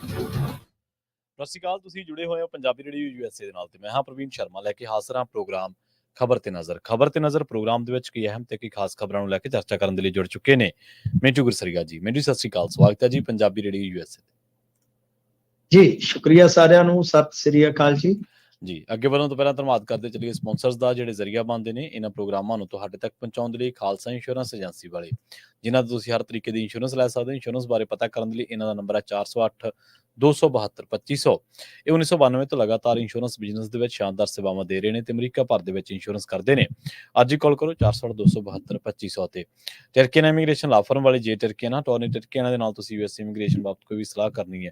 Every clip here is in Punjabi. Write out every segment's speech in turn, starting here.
ਸਤਿ ਸ਼੍ਰੀ ਅਕਾਲ। ਤੁਸੀਂ ਜੁੜੇ ਹੋਏ ਹੋ ਪੰਜਾਬੀ ਰੇਡੀਓ USA ਦੇ ਨਾਲ ਤੇ ਮੈਂ ਹਾਂ ਪ੍ਰਵੀਨ ਸ਼ਰਮਾ ਲੈ ਕੇ ਹਾਜ਼ਰ ਹਾਂ ਪ੍ਰੋਗਰਾਮ ਖਬਰ ਤੇ ਨਜ਼ਰ ਪ੍ਰੋਗਰਾਮ ਦੇ ਵਿੱਚ ਕਈ ਅਹਿਮ ਤੇ ਕਈ ਖਾਸ ਖਬਰਾਂ ਨੂੰ ਲੈ ਕੇ ਚਰਚਾ ਕਰਨ ਦੇ ਲਈ ਜੁੜ ਚੁੱਕੇ ਨੇ ਮਿੰਟੂ ਗੁਰਸਰੀਆ ਜੀ। ਮਿੰਟੂ ਸਤਿ ਸ਼੍ਰੀ ਅਕਾਲ, ਸਵਾਗਤ ਹੈ ਜੀ ਪੰਜਾਬੀ ਰੇਡੀਓ USA ਜੀ। ਸ਼ੁਕਰੀਆ ਸਾਰਿਆਂ ਨੂੰ, ਸਤਿ ਸ੍ਰੀ ਅਕਾਲ ਜੀ। ਜੀ ਅੱਗੇ ਵਧਣ ਤੋਂ ਪਹਿਲਾਂ ਧੰਨਵਾਦ ਕਰਦੇ ਚੱਲੀਏ ਸਪਾਂਸਰਸ ਦਾ ਜਿਹੜੇ ਜ਼ਰੀਆ ਬਣਦੇ ਨੇ ਇਹਨਾਂ ਪ੍ਰੋਗਰਾਮਾਂ ਨੂੰ ਤੁਹਾਡੇ ਤੱਕ ਪਹੁੰਚਾਉਣ ਦੇ ਲਈ। ਖਾਲਸਾ ਇੰਸ਼ੋਰੈਂਸ ਏਜੰਸੀ ਵਾਲੇ, ਜਿਨ੍ਹਾਂ ਤੋਂ ਤੁਸੀਂ ਹਰ ਤਰੀਕੇ ਦੀ ਇੰਸ਼ੋਰੈਂਸ ਲੈ ਸਕਦੇ ਹੋ। ਇੰਸ਼ੋਰੈਂਸ ਬਾਰੇ ਪਤਾ ਕਰਨ ਦੇ ਲਈ ਇਹਨਾਂ ਦਾ ਨੰਬਰ ਹੈ 408 272 2500। ਇਹ 1992 ਤੋਂ ਲਗਾਤਾਰ ਇੰਸ਼ੋਰੈਂਸ ਬਿਜ਼ਨਸ ਦੇ ਵਿੱਚ ਸ਼ਾਨਦਾਰ ਸੇਵਾਵਾਂ ਦੇ ਰਹੇ ਨੇ ਤੇ ਅਮਰੀਕਾ ਭਰ ਦੇ ਵਿੱਚ ਇੰਸ਼ੋਰੈਂਸ ਕਰਦੇ ਨੇ। ਅੱਜ ਹੀ ਕਾਲ ਕਰੋ 408 272 2500 ਤੇ ਟਰਕੀਅਨ ਇਮੀਗ੍ਰੇਸ਼ਨ ਲਾ ਫਰਮ ਵਾਲੇ ਜੇ ਟਰਕੀਅਨ ਟੋਰਨੀ ਟਰਕੀਅਨ ਦੇ ਨਾਲ ਤੁਸੀਂ US ਇਮੀਗ੍ਰੇਸ਼ਨ ਬਾਬਤ ਕੋਈ ਵੀ ਸਲਾਹ ਕਰਨੀ ਹੈ,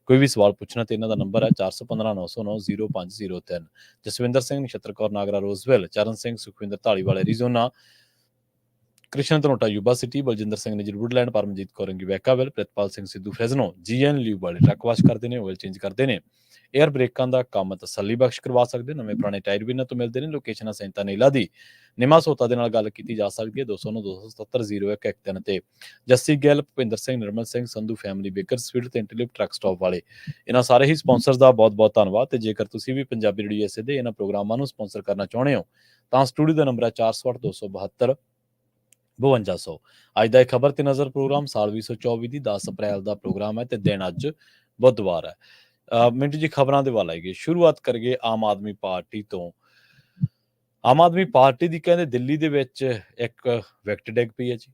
ਕੋਈ ਵੀ ਸਵਾਲ ਪੁੱਛਣਾ ਤੇ ਇਹਨਾਂ ਦਾ ਨੰਬਰ ਹੈ 415 909 0503। Jaswinder Singh, Nachhattar Kaur Nagra Roseville, Charan Singh Sukhwinder Dhaliwal Arizona, Krishan Dhanota Yuba City, Baljinder Singh Nijjar Woodland, Paramjit Kaur Rangi Vacaville, Pritpal Singh Sidhu Fresno, GN ਲਿਊ ਵਾਲੇ ਟਰੱਕ ਵਾਸ਼ ਕਰਦੇ ਨੇ, ਆਇਲ ਚੇਂਜ ਕਰਦੇ ਨੇ, ਏਅਰ ਬ੍ਰੇਕਾਂ ਦਾ ਕੰਮ ਤਸੱਲੀ ਬਖਸ਼ ਕਰਵਾ ਸਕਦੇ। ਨਵੇਂ ਪੁਰਾਣੇ ਟਾਇਰ ਵੀ ਇਹਨਾਂ ਤੋਂ ਮਿਲਦੇ ਨੇ। ਲੋਕੇਸ਼ਨ ਸੈਂਤਾ ਨੀਲਾ ਦੀ ਨਿਮਾ ਸੋਤਾ ਦੇ ਨਾਲ ਗੱਲ ਕੀਤੀ ਜਾ ਸਕਦੀ ਹੈ 209 277 0113 ਤੇ। ਜੱਸੀ ਗਿੱਲ, ਭੁਪਿੰਦਰ ਸਿੰਘ, ਨਿਰਮਲ ਸਿੰਘ ਸੰਧੂ ਫੈਮਿਲੀ ਬੇਕਰਸਫੀਲਡ ਤੇ ਇੰਟਰਲਿਪ ਟਰੱਕ ਸਟਾਪ ਵਾਲੇ, ਇਹਨਾਂ ਸਾਰੇ ਹੀ ਸਪਾਂਸਰਸ ਦਾ ਬਹੁਤ ਬਹੁਤ ਧੰਨਵਾਦ। ਤੇ ਜੇਕਰ ਤੁਸੀਂ ਵੀ ਪੰਜਾਬੀ ਰੇਡੀਓ USA ਦੇ ਇਹਨਾਂ ਪ੍ਰੋਗਰਾਮਾਂ ਨੂੰ ਸਪਾਂਸਰ ਕਰਨਾ ਚਾਹੁੰਦੇ ਹੋ ਤਾਂ ਸਟੂਡੀਓ ਦਾ ਨੰਬਰ ਹੈ 408 272 5200। ਅੱਜ ਦਾ ਇਹ ਖਬਰ ਤੇ ਨਜ਼ਰ ਪ੍ਰੋਗਰਾਮ ਸਾਲ 2024 ਦੀ 10 ਅਪ੍ਰੈਲ ਦਾ ਪ੍ਰੋਗਰਾਮ ਹੈ ਤੇ ਦਿਨ ਅੱਜ ਬੁੱਧਵਾਰ ਹੈ। ਮਿੰਟੂ ਜੀ ਖਬਰਾਂ ਦੇ ਵੱਲ ਆਈਏ। ਸ਼ੁਰੂਆਤ ਕਰੀਏ ਆਮ ਆਦਮੀ ਪਾਰਟੀ ਤੋਂ। ਆਮ ਆਦਮੀ ਪਾਰਟੀ ਦੀ ਕਹਿੰਦੇ ਦਿੱਲੀ ਦੇ ਵਿੱਚ ਇੱਕ ਵਿਕਟ ਡਿੱਗ ਪਈ ਹੈ ਜੀ।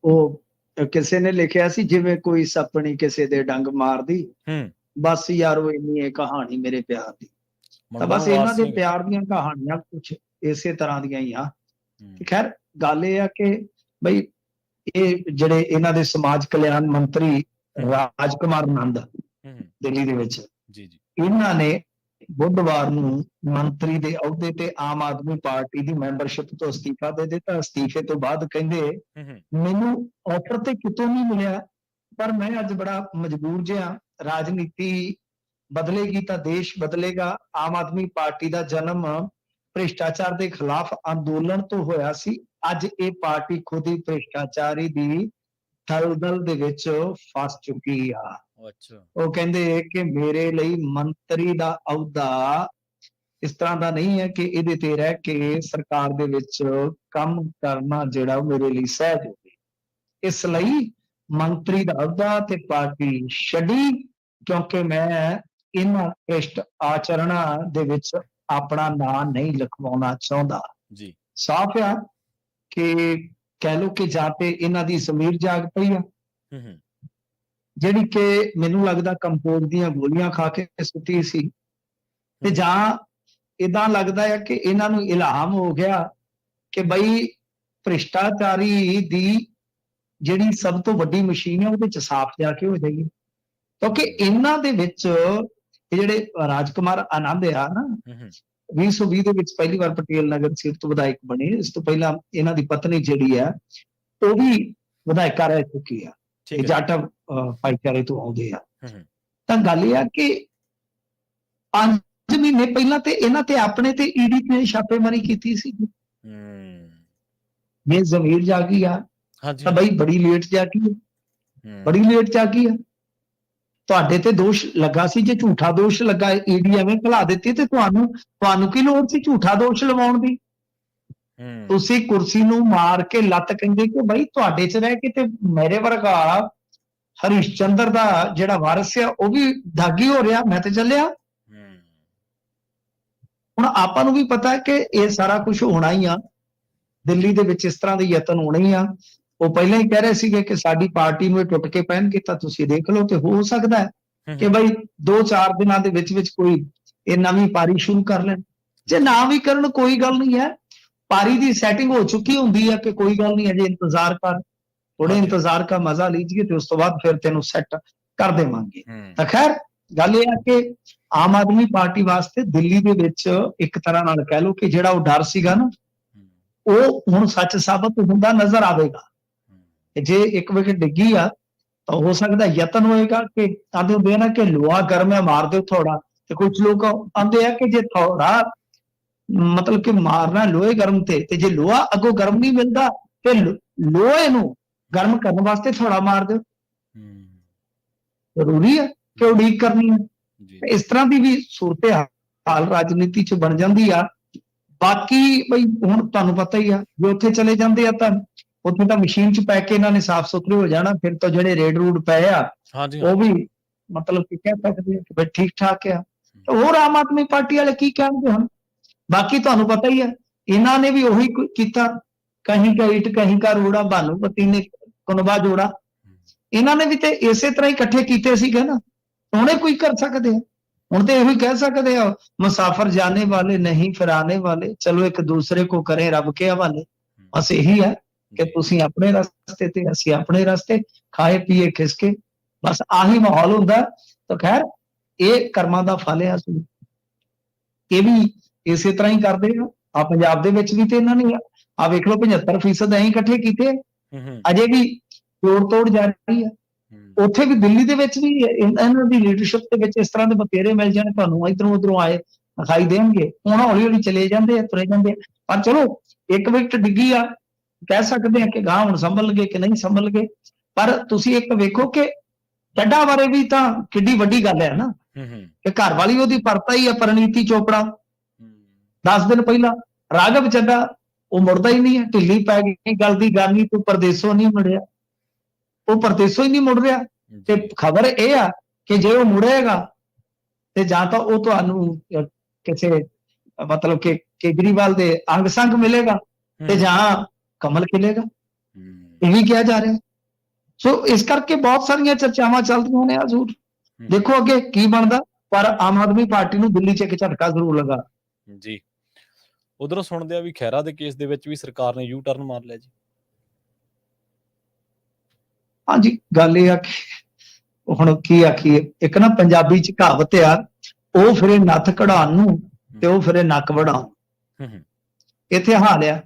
ਉਹ ਕਿਸੇ ਨੇ ਲਿਖਿਆ ਸੀ ਜਿਵੇਂ ਕੋਈ ਸੱਪਣੀ ਕਿਸੇ ਦੇ ਡੰਗ ਮਾਰਦੀ, ਬਸ ਯਾਰ ਉਹ ਇੰਨੀ ਹੈ ਕਹਾਣੀ ਮੇਰੇ ਪਿਆਰ ਦੀ। ਤਾਂ ਬਸ ਇਹਨਾਂ ਦੇ ਪਿਆਰ ਦੀਆਂ ਕਹਾਣੀਆਂ ਕੁਝ ਇਸੇ ਤਰ੍ਹਾਂ ਦੀਆਂ ਹੀ ਆ। ਖੈਰ ਗੱਲ ਇਹ ਆ ਕਿ ਬਈ ਇਹ ਜਿਹੜੇ ਇਹਨਾਂ ਦੇ ਸਮਾਜ ਕਲਿਆਣ ਮੰਤਰੀ ਰਾਜ ਕੁਮਾਰ ਨੰਦ ਦਿੱਲੀ ਦੇ ਵਿੱਚ, ਇਹਨਾਂ ਨੇ ਬੁੱਧਵਾਰ ਨੂੰ ਮੰਤਰੀ ਦੇ ਅਹੁਦੇ ਤੇ ਆਮ ਆਦਮੀ ਪਾਰਟੀ ਦੀ ਮੈਂਬਰਸ਼ਿਪ ਤੋਂ ਅਸਤੀਫਾ ਦੇ ਦਿੱਤਾ। ਅਸਤੀਫੇ ਤੋਂ ਬਾਅਦ ਕਹਿੰਦੇ ਮੈਨੂੰ ਆਫਰ ਤੇ ਕਿਤੋਂ ਨਹੀਂ ਮਿਲਿਆ, ਪਰ ਮੈਂ ਅੱਜ ਬੜਾ ਮਜਬੂਰ ਜਿਹਾ। ਰਾਜਨੀਤੀ ਬਦਲੇਗੀ ਤਾਂ ਦੇਸ਼ ਬਦਲੇਗਾ। ਆਮ ਆਦਮੀ ਪਾਰਟੀ ਦਾ ਜਨਮ ਭ੍ਰਿਸ਼ਟਾਚਾਰ ਦੇ ਖਿਲਾਫ ਅੰਦੋਲਨ ਤੋਂ ਹੋਇਆ ਸੀ। ਅੱਜ ਇਹ ਪਾਰਟੀ ਖੁਦ ਹੀ ਭ੍ਰਿਸ਼ਟਾਚਾਰੀ ਦੀ ਦਲਦਲ ਦੇ ਵਿੱਚ ਫਸ ਚੁੱਕੀ ਆ। ਉਹ ਕਹਿੰਦੇ ਕਿ ਮੇਰੇ ਲਈ ਮੰਤਰੀ ਦਾ ਅਹੁਦਾ ਇਸ ਤਰ੍ਹਾਂ ਦਾ ਨਹੀਂ ਹੈ ਕਿ ਇਹਦੇ ਤੇ ਰਹਿ ਕੇ ਸਰਕਾਰ ਦੇ ਵਿੱਚ ਕੰਮ ਕਰਨਾ ਜਿਹੜਾ ਉਹ ਮੇਰੇ ਲਈ ਸਹਿਜ ਹੋਵੇ। ਇਸ ਲਈ ਮੰਤਰੀ ਦਾ ਅਹੁਦਾ ਤੇ ਪਾਰਟੀ ਛੱਡੀ, ਕਿਉਂਕਿ ਮੈਂ ਇਹਨਾਂ ਭ੍ਰਿਸ਼ਟ ਆਚਰਣਾਂ ਦੇ ਵਿੱਚ ਆਪਣਾ ਨਾਂ ਨਹੀਂ ਲਿਖਵਾਉਣਾ ਚਾਹੁੰਦਾ। ਸਾਫ਼ ਆ ਕਿ ਕਹਿ ਲਓ ਕਿ ਜਾਂ ਤੇ ਇਹਨਾਂ ਦੀ ਜ਼ਮੀਰ ਜਾਗ ਪਈ ਆ, ਜਿਹੜੀ ਕਿ ਮੈਨੂੰ ਲੱਗਦਾ ਕੰਪੋਜ਼ ਦੀਆਂ ਗੋਲੀਆਂ ਖਾ ਕੇ ਸੁੱਤੀ ਸੀ, ਤੇ ਜਾਂ ਏਦਾਂ ਲੱਗਦਾ ਹੈ ਕਿ ਇਹਨਾਂ ਨੂੰ ਇਲਹਾਮ ਹੋ ਗਿਆ ਕਿ ਬਈ ਭ੍ਰਿਸ਼ਟਾਚਾਰੀ ਦੀ ਜਿਹੜੀ ਸਭ ਤੋਂ ਵੱਡੀ ਮਸ਼ੀਨ ਹੈ ਉਹਦੇ ਚ ਸਾਫ਼ ਜਾ ਕੇ ਹੋ ਜਾਏਗੀ। ਕਿਉਂਕਿ ਇਹਨਾਂ ਦੇ ਵਿੱਚ ਇਹ ਜਿਹੜੇ ਰਾਜਕੁਮਾਰ ਆਨੰਦ ਆ ਨਾ, 2020 ਦੇ ਵਿੱਚ ਪਹਿਲੀ ਵਾਰ ਪਟੇਲ ਨਗਰ ਸੀਟ ਤੋਂ ਵਿਧਾਇਕ ਬਣੇ। ਇਸ ਤੋਂ ਪਹਿਲਾਂ ਇਹਨਾਂ ਦੀ ਪਤਨੀ ਜਿਹੜੀ ਆ ਉਹ ਵੀ ਵਿਧਾਇਕਾ ਰਹਿ ਚੁੱਕੀ ਆ, ਜੱਟ ਭਾਈਚਾਰੇ ਤੋਂ ਆਉਂਦੇ ਆ। ਤਾਂ ਗੱਲ ਇਹ ਆ ਕਿ 5 ਮਹੀਨੇ ਪਹਿਲਾਂ ਤੇ ਇਹਨਾਂ ਤੇ ਆਪਣੇ ਤੇ ED ਨੇ ਛਾਪੇਮਾਰੀ ਕੀਤੀ ਸੀ। ਇਹ ਜ਼ਮੀਰ ਜਾਗੀ ਆ ਤਾਂ ਬਈ ਬੜੀ ਲੇਟ ਜਾਗੀ ਆ, ਬੜੀ ਲੇਟ ਜਾਗੀ ਆ। ਤੁਹਾਡੇ ਤੇ ਦੋਸ਼ ਲੱਗਾ ਸੀ, ਜੇ ਝੂਠਾ ਦੋਸ਼ ਲੱਗਾ ED ਐਵੇਂ ਘਲਾ ਦਿੱਤੀ ਤੇ ਤੁਹਾਨੂੰ ਕੀ ਲੋੜ ਸੀ ਝੂਠਾ ਦੋਸ਼ ਲਵਾਉਣ ਦੀ? ਤੁਸੀਂ ਕੁਰਸੀ ਨੂੰ ਮਾਰ ਕੇ ਲੱਤ ਕਹਿੰਦੇ ਕਿ ਬਈ ਤੁਹਾਡੇ ਚ ਰਹਿ ਕੇ ਤੇ ਮੇਰੇ ਵਰਗਾ ਹਰੀਸ਼ ਚੰਦਰ ਦਾ ਜਿਹੜਾ ਵਾਰਿਸ ਆ ਉਹ ਵੀ ਦਾਗੀ ਹੋ ਰਿਹਾ, ਮੈਂ ਤੇ ਚੱਲਿਆ। ਹੁਣ ਆਪਾਂ ਨੂੰ ਵੀ ਪਤਾ ਹੈ ਕਿ ਇਹ ਸਾਰਾ ਕੁਝ ਹੋਣਾ ਹੀ ਆ। ਦਿੱਲੀ ਦੇ ਵਿੱਚ ਇਸ ਤਰ੍ਹਾਂ ਦੇ ਯਤਨ ਹੋਣੇ ਹੀ ਆ। ਉਹ ਪਹਿਲਾਂ ਹੀ ਕਹਿ ਰਹੇ ਸੀਗੇ ਕਿ ਸਾਡੀ ਪਾਰਟੀ ਨੂੰ ਇਹ ਟੁੱਟ ਕੇ ਪੈਣਗੇ, ਤਾਂ ਤੁਸੀਂ ਦੇਖ ਲਓ। ਤੇ ਹੋ ਸਕਦਾ ਹੈ ਕਿ ਬਈ 2-4 ਦਿਨਾਂ ਦੇ ਵਿੱਚ ਕੋਈ ਇਹ ਨਵੀਂ ਪਾਰੀ ਸ਼ੁਰੂ ਕਰ ਲੈਣ। ਜੇ ਨਾ ਵੀ ਕਰਨ ਕੋਈ ਗੱਲ ਨਹੀਂ ਹੈ, ਪਾਰੀ ਦੀ ਸੈਟਿੰਗ ਹੋ ਚੁੱਕੀ ਹੁੰਦੀ ਹੈ ਕਿ ਕੋਈ ਗੱਲ ਨਹੀਂ, ਅਜੇ ਇੰਤਜ਼ਾਰ ਕਰ, ਥੋੜੇ ਇੰਤਜ਼ਾਰ ਦਾ ਮਜ਼ਾ ਲੀਜੀਏ ਤੇ ਉਸ ਤੋਂ ਬਾਅਦ ਫਿਰ ਤੈਨੂੰ ਸੈੱਟ ਕਰ ਦੇਵਾਂਗੇ। ਤਾਂ ਖੈਰ ਗੱਲ ਇਹ ਹੈ ਕਿ ਆਮ ਆਦਮੀ ਪਾਰਟੀ ਵਾਸਤੇ ਦਿੱਲੀ ਦੇ ਵਿੱਚ ਇੱਕ ਤਰ੍ਹਾਂ ਨਾਲ ਕਹਿ ਲਓ ਕਿ ਜਿਹੜਾ ਉਹ ਡਰ ਸੀਗਾ ਨਾ, ਉਹ ਹੁਣ ਸੱਚ ਸਾਬਤ ਹੁੰਦਾ ਨਜ਼ਰ ਆਵੇਗਾ। ਜੇ ਇੱਕ ਵਿਕਟ ਡਿੱਗੀ ਆ ਤਾਂ ਹੋ ਸਕਦਾ ਯਤਨ ਹੋਏਗਾ ਕਿ ਆਂਦੇ ਹੁੰਦੇ ਆ ਨਾ ਕਿ ਲੋਹਾ ਗਰਮ ਹੈ ਮਾਰ ਦਿਓ ਥੋੜਾ, ਤੇ ਕੁਝ ਲੋਕ ਆਂਦੇ ਆ ਕਿ ਜੇ ਥੋੜਾ ਮਤਲਬ ਕਿ ਮਾਰਨਾ ਲੋਹੇ ਗਰਮ ਤੇ ਜੇ ਲੋਹਾ ਅੱਗੋਂ ਗਰਮ ਨਹੀਂ ਮਿਲਦਾ ਤੇ ਲੋਹੇ ਨੂੰ ਗਰਮ ਕਰਨ ਵਾਸਤੇ ਥੋੜਾ ਮਾਰ ਦਿਓ। ਜ਼ਰੂਰੀ ਹੈ ਕਿ ਉਡੀਕ ਕਰਨੀ ਹੈ। ਜੀ ਇਸ ਤਰ੍ਹਾਂ ਦੀ ਵੀ ਸੂਰਤ ਹਾਲ ਰਾਜਨੀਤੀ 'ਚ ਬਣ ਜਾਂਦੀ ਆ। ਬਾਕੀ ਬਈ ਹੁਣ ਤੁਹਾਨੂੰ ਪਤਾ ਹੀ ਆ, ਜੇ ਉੱਥੇ ਚਲੇ ਜਾਂਦੇ ਆ ਤਾਂ ਉੱਥੇ ਤਾਂ ਮਸ਼ੀਨ 'ਚ ਪੈ ਕੇ ਇਹਨਾਂ ਨੇ ਸਾਫ਼ ਸੁਥਰੇ ਹੋ ਜਾਣਾ। ਫਿਰ ਤਾਂ ਜਿਹੜੇ ਰੇਡ ਰੂਡ ਪਏ ਆ ਹਾਂਜੀ ਉਹ ਵੀ ਮਤਲਬ ਕਿ ਕਹਿ ਸਕਦੇ ਆ ਕਿ ਬਈ ਠੀਕ ਠਾਕ ਆ। ਹੋਰ ਆਮ ਆਦਮੀ ਪਾਰਟੀ ਵਾਲੇ ਕੀ ਕਹਿਣਗੇ ਹੁਣ? ਬਾਕੀ ਤੁਹਾਨੂੰ ਪਤਾ ਹੀ ਹੈ, ਇਹਨਾਂ ਨੇ ਵੀ ਉਹੀ ਕੀਤਾ, ਕਹੀਂ ਕਾ ਇੱਟ ਕਹੀਂ ਕਾ ਰੋੜਾ, ਭਾਨੂਪਤੀ ਨੇ ਕੁਨਬਾ ਜੋੜਾ। ਇਹਨਾਂ ਨੇ ਵੀ ਤੇ ਇਸੇ ਤਰ੍ਹਾਂ ਹੀ ਇਕੱਠੇ ਕੀਤੇ ਸੀਗੇ ਨਾ, ਹੁਣੇ ਕੋਈ ਕਰ ਸਕਦੇ ਆ। ਹੁਣ ਤੇ ਇਹੋ ਹੀ ਕਹਿ ਸਕਦੇ ਆ, ਮੁਸਾਫਰ ਜਾਣੇ ਵਾਲੇ ਨਹੀਂ ਫਿਰ ਆने ਵਾਲੇ, ਚਲੋ ਇੱਕ ਦੂਸਰੇ ਕੋ ਕਰੇ ਰੱਬ ਕੇ ਹਵਾਲੇ। ਬਸ ਇਹੀ ਹੈ ਕਿ ਤੁਸੀਂ ਆਪਣੇ ਰਸਤੇ ਤੇ ਅਸੀਂ ਆਪਣੇ ਰਸਤੇ, ਖਾਏ ਪੀਏ ਖਿਸਕੇ, ਬਸ ਆਹੀ ਮਾਹੌਲ ਹੁੰਦਾ। ਤਾਂ ਖੈਰ ਇਹ ਕਰਮਾਂ ਦਾ ਫਲ ਹੈ। ਅਸੀਂ ਇਹ ਵੀ ਇਸੇ ਤਰ੍ਹਾਂ ਹੀ ਕਰਦੇ ਆ ਪੰਜਾਬ ਦੇ ਵਿੱਚ ਵੀ। ਤੇ ਇਹਨਾਂ ਨੇ ਆ ਵੇਖ ਲਓ 75% ਐਂ ਇਕੱਠੇ ਕੀਤੇ, ਅਜੇ ਵੀ ਜੋੜ ਤੋੜ ਜਾਰੀ ਹੈ। ਉੱਥੇ ਵੀ ਦਿੱਲੀ ਦੇ ਵਿੱਚ ਵੀ ਇਹਨਾਂ ਦੀ ਲੀਡਰਸ਼ਿਪ ਦੇ ਵਿੱਚ ਇਸ ਤਰ੍ਹਾਂ ਦੇ ਬਤੇਰੇ ਮਿਲ ਜਾਣ ਤੁਹਾਨੂੰ, ਇਧਰੋਂ ਉਧਰੋਂ ਆਏ ਦਿਖਾਈ ਦੇਣਗੇ। ਹੁਣ ਹੌਲੀ ਹੌਲੀ ਚਲੇ ਜਾਂਦੇ ਆ, ਤੁਰੇ ਜਾਂਦੇ ਆ। ਪਰ ਚਲੋ ਇੱਕ ਵਿਕਟ ਡਿੱਗੀ ਆ, ਕਹਿ ਸਕਦੇ ਆ ਕਿ ਗਾਂ ਹੁਣ ਸੰਭਲ ਗਏ ਕਿ ਨਹੀਂ ਸੰਭਲ ਗਏ। ਪਰ ਤੁਸੀਂ ਇੱਕ ਵੇਖੋ ਕਿ ਚੱਡਾ ਬਾਰੇ ਵੀ ਤਾਂ ਕਿੱਡੀ ਵੱਡੀ ਗੱਲ ਹੈ ਨਾ, ਕਿ ਘਰ ਵਾਲੀ ਉਹਦੀ ਪਰਤਾ ਹੀ ਆ ਪਰਨੀਤੀ ਚੋਪੜਾ। 10 ਦਿਨ ਪਹਿਲਾਂ ਰਾਘਵ ਚੱਡਾ ਉਹ ਮੁੜਦਾ ਹੀ ਨਹੀਂ ਹੈ, ਢਿੱਲੀ ਪੈ ਗਈ ਗੱਲ ਦੀ ਗਾਨੀ, ਤੂੰ ਪਰਦੇਸੋਂ ਨਹੀਂ ਮੁੜਿਆ। ਉਹ ਪਰਦੇਸੋਂ ਹੀ ਨਹੀਂ ਮੁੜ ਰਿਹਾ। ਤੇ ਖਬਰ ਇਹ ਆ ਕਿ ਜੇ ਉਹ ਮੁੜੇਗਾ ਤੇ ਜਾਂ ਤਾਂ ਉਹ ਤੁਹਾਨੂੰ ਕਿਸੇ ਮਤਲਬ ਕਿ ਕੇਜਰੀਵਾਲ ਦੇ ਅੰਗ ਸੰਗ ਮਿਲੇਗਾ ਤੇ ਜਾਂ ਕਮਲ ਖਿਲੇਗਾ, ਇਹ ਵੀ ਕਿਹਾ ਜਾ ਰਿਹਾ। ਸੋ ਇਸ ਕਰਕੇ ਬਹੁਤ ਸਾਰੀਆਂ ਚਰਚਾਵਾਂ ਚੱਲਦੀਆਂ ਨੇ ਹਜ਼ੂਰ, ਦੇਖੋ ਅੱਗੇ ਕੀ ਬਣਦਾ। ਪਰ ਆਮ ਆਦਮੀ ਪਾਰਟੀ ਨੂੰ ਦਿੱਲੀ 'ਚ ਇੱਕ ਝਟਕਾ ਜ਼ਰੂਰ ਲੱਗਾ ਜੀ। ਉਧਰੋਂ ਸੁਣਦੇ ਆ ਵੀ ਖਹਿਰਾ ਦੇ ਕੇਸ ਦੇ ਵਿੱਚ ਵੀ ਸਰਕਾਰ ਨੇ ਯੂ ਟਰਨ ਮਾਰ ਲਿਆ ਜੀ। ਹਾਂਜੀ, ਗੱਲ ਇਹ ਆ ਕਿ ਹੁਣ ਕੀ ਆਖੀਏ, ਇੱਕ ਨਾ ਪੰਜਾਬੀ 'ਚ ਕਹਾਵਤ ਆ, ਉਹ ਫਿਰੇ ਨੱਥ ਕਢਾਉਣ ਨੂੰ ਤੇ ਉਹ ਫਿਰੇ ਨੱਕ ਵਢਾਉਣ। ਇੱਥੇ ਹਾਲ ਆ,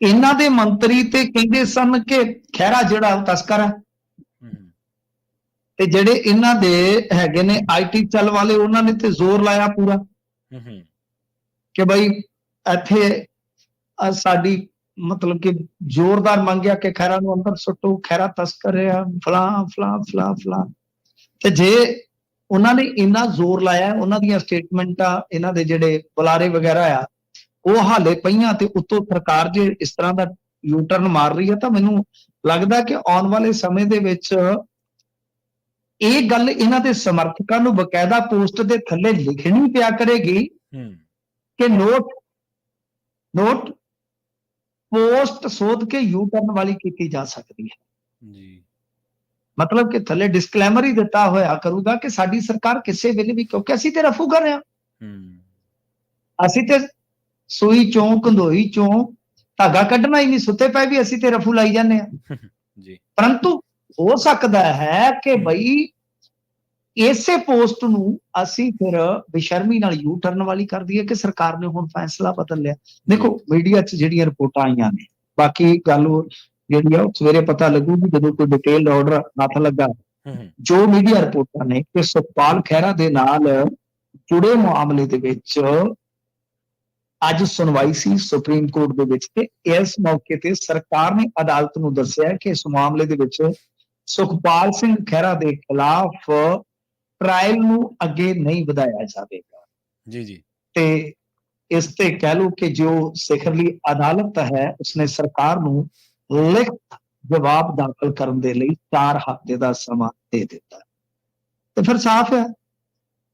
ਇਹਨਾਂ ਦੇ ਮੰਤਰੀ ਤੇ ਕਹਿੰਦੇ ਸਨ ਕਿ ਖਹਿਰਾ ਜਿਹੜਾ ਉਹ ਤਸਕਰ ਹੈ, ਤੇ ਜਿਹੜੇ ਇਹਨਾਂ ਦੇ ਹੈਗੇ ਨੇ ਆਈਟੀ ਚੱਲ ਵਾਲੇ, ਉਹਨਾਂ ਨੇ ਤੇ ਜ਼ੋਰ ਲਾਇਆ ਪੂਰਾ ਕਿ ਬਈ ਇੱਥੇ ਸਾਡੀ ਮਤਲਬ ਕਿ ਜ਼ੋਰਦਾਰ ਮੰਗਿਆ ਕਿ ਖਹਿਰਾ ਨੂੰ ਅੰਦਰ ਸੁੱਟੋ, ਖਹਿਰਾ ਤਸਕਰ ਆ, ਫਲਾਂ ਫਲਾਂ ਫਲਾਂ ਫਲਾਂ। ਤੇ ਜੇ ਉਹਨਾਂ ਨੇ ਇੰਨਾ ਜ਼ੋਰ ਲਾਇਆ, ਉਹਨਾਂ ਦੀਆਂ ਸਟੇਟਮੈਂਟਾਂ, ਇਹਨਾਂ ਦੇ ਜਿਹੜੇ ਬੁਲਾਰੇ ਵਗੈਰਾ ਆ, ਉਹ ਹਾਲੇ ਪਈਆਂ, ਤੇ ਉੱਤੋਂ ਸਰਕਾਰ ਜੇ ਇਸ ਤਰ੍ਹਾਂ ਦਾ ਯੂ ਟਰਨ ਮਾਰ ਰਹੀ ਹੈ, ਤਾਂ ਮੈਨੂੰ ਲੱਗਦਾ ਕਿ ਆਉਣ ਵਾਲੇ ਸਮੇਂ ਦੇ ਵਿੱਚ ਇਹ ਗੱਲ ਇਹਨਾਂ ਦੇ ਸਮਰਥਕਾਂ ਨੂੰ ਬਕਾਇਦਾ ਪੋਸਟ ਦੇ ਥੱਲੇ ਲਿਖਣੀ ਪਿਆ ਕਰੇਗੀ ਕਿ ਨੋਟ ਪੋਸਟ ਸੋਧ ਕੇ ਯੂ ਟਰਨ ਵਾਲੀ ਕੀਤੀ ਜਾ ਸਕਦੀ ਹੈ ਜੀ। ਮਤਲਬ ਕਿ ਥੱਲੇ ਡਿਸਕਲੇਮਰ ਹੀ ਦਿੱਤਾ ਹੋਇਆ ਕਰੂਗਾ ਕਿ ਸਾਡੀ ਸਰਕਾਰ ਕਿਸੇ ਵੇਲੇ ਵੀ, ਕਿਉਂਕਿ ਅਸੀਂ ਤੇ ਰਫੂ ਕਰ ਰਹੇ ਹਾਂ, ਅਸੀਂ ਤੇ ਸੂਈ ਚੋਂ ਕੰਧੋਈ ਚੋਂ ਧਾਗਾ ਕੱਢਣਾ ਹੀ ਨਹੀਂ, ਸੁੱਤੇ ਪਏ ਵੀ ਅਸੀਂ ਤੇ ਰਫੂ ਲਾਈ ਜਾਂਦੇ ਹਾਂ ਜੀ। ਪਰੰਤੂ ਹੋ ਸਕਦਾ ਹੈ ਕਿ ਬਈ ਇਸੇ ਪੋਸਟ ਨੂੰ ਅਸੀਂ ਫਿਰ ਬੇਸ਼ਰਮੀ ਨਾਲ ਯੂ ਟਰਨ ਵਾਲੀ ਕਰ ਦਈਏ ਕਿ ਸਰਕਾਰ ਨੇ ਹੁਣ ਫੈਸਲਾ ਬਦਲ ਲਿਆ। ਦੇਖੋ ਮੀਡੀਆ 'ਚ ਜਿਹੜੀਆਂ ਰਿਪੋਰਟਾਂ ਆਈਆਂ ਨੇ, ਬਾਕੀ ਗੱਲ ਜਿਹੜੀ ਆ ਉਹ ਸਵੇਰੇ ਪਤਾ ਲੱਗੂਗੀ ਜਦੋਂ ਕੋਈ ਡਿਟੇਲ ਆਰਡਰ ਹੱਥ ਲੱਗਾ। ਜੋ ਮੀਡੀਆ ਰਿਪੋਰਟਾਂ ਨੇ ਕਿ ਸੁਖਪਾਲ ਖਹਿਰਾ ਦੇ ਨਾਲ ਜੁੜੇ ਮਾਮਲੇ ਦੇ ਵਿੱਚ ਅੱਜ ਸੁਣਵਾਈ ਸੀ ਸੁਪਰੀਮ ਕੋਰਟ ਦੇ ਵਿੱਚ, ਤੇ ਇਸ ਮੌਕੇ ਤੇ ਸਰਕਾਰ ਨੇ ਅਦਾਲਤ ਨੂੰ ਦੱਸਿਆ ਕਿ ਇਸ ਮਾਮਲੇ ਦੇ ਵਿੱਚ ਸੁਖਪਾਲ ਸਿੰਘ ਖਹਿਰਾ ਦੇ ਖਿਲਾਫ ਟ੍ਰਾਇਲ ਨੂੰ ਅੱਗੇ ਨਹੀਂ ਵਧਾਇਆ ਜਾਵੇਗਾ ਜੀ ਜੀ। ਤੇ ਇਸ ਤੇ ਕਹਿ ਲਓ ਕਿ ਜੋ ਸਿਖਰਲੀ ਅਦਾਲਤ ਹੈ ਉਸਨੇ ਸਰਕਾਰ ਨੂੰ ਲਿਖਤ ਜਵਾਬ ਦਾਖਲ ਕਰਨ ਦੇ ਲਈ 4 ਹਫ਼ਤੇ ਦਾ ਸਮਾਂ ਦੇ ਦਿੱਤਾ। ਤੇ ਫਿਰ ਸਾਫ਼ ਹੈ,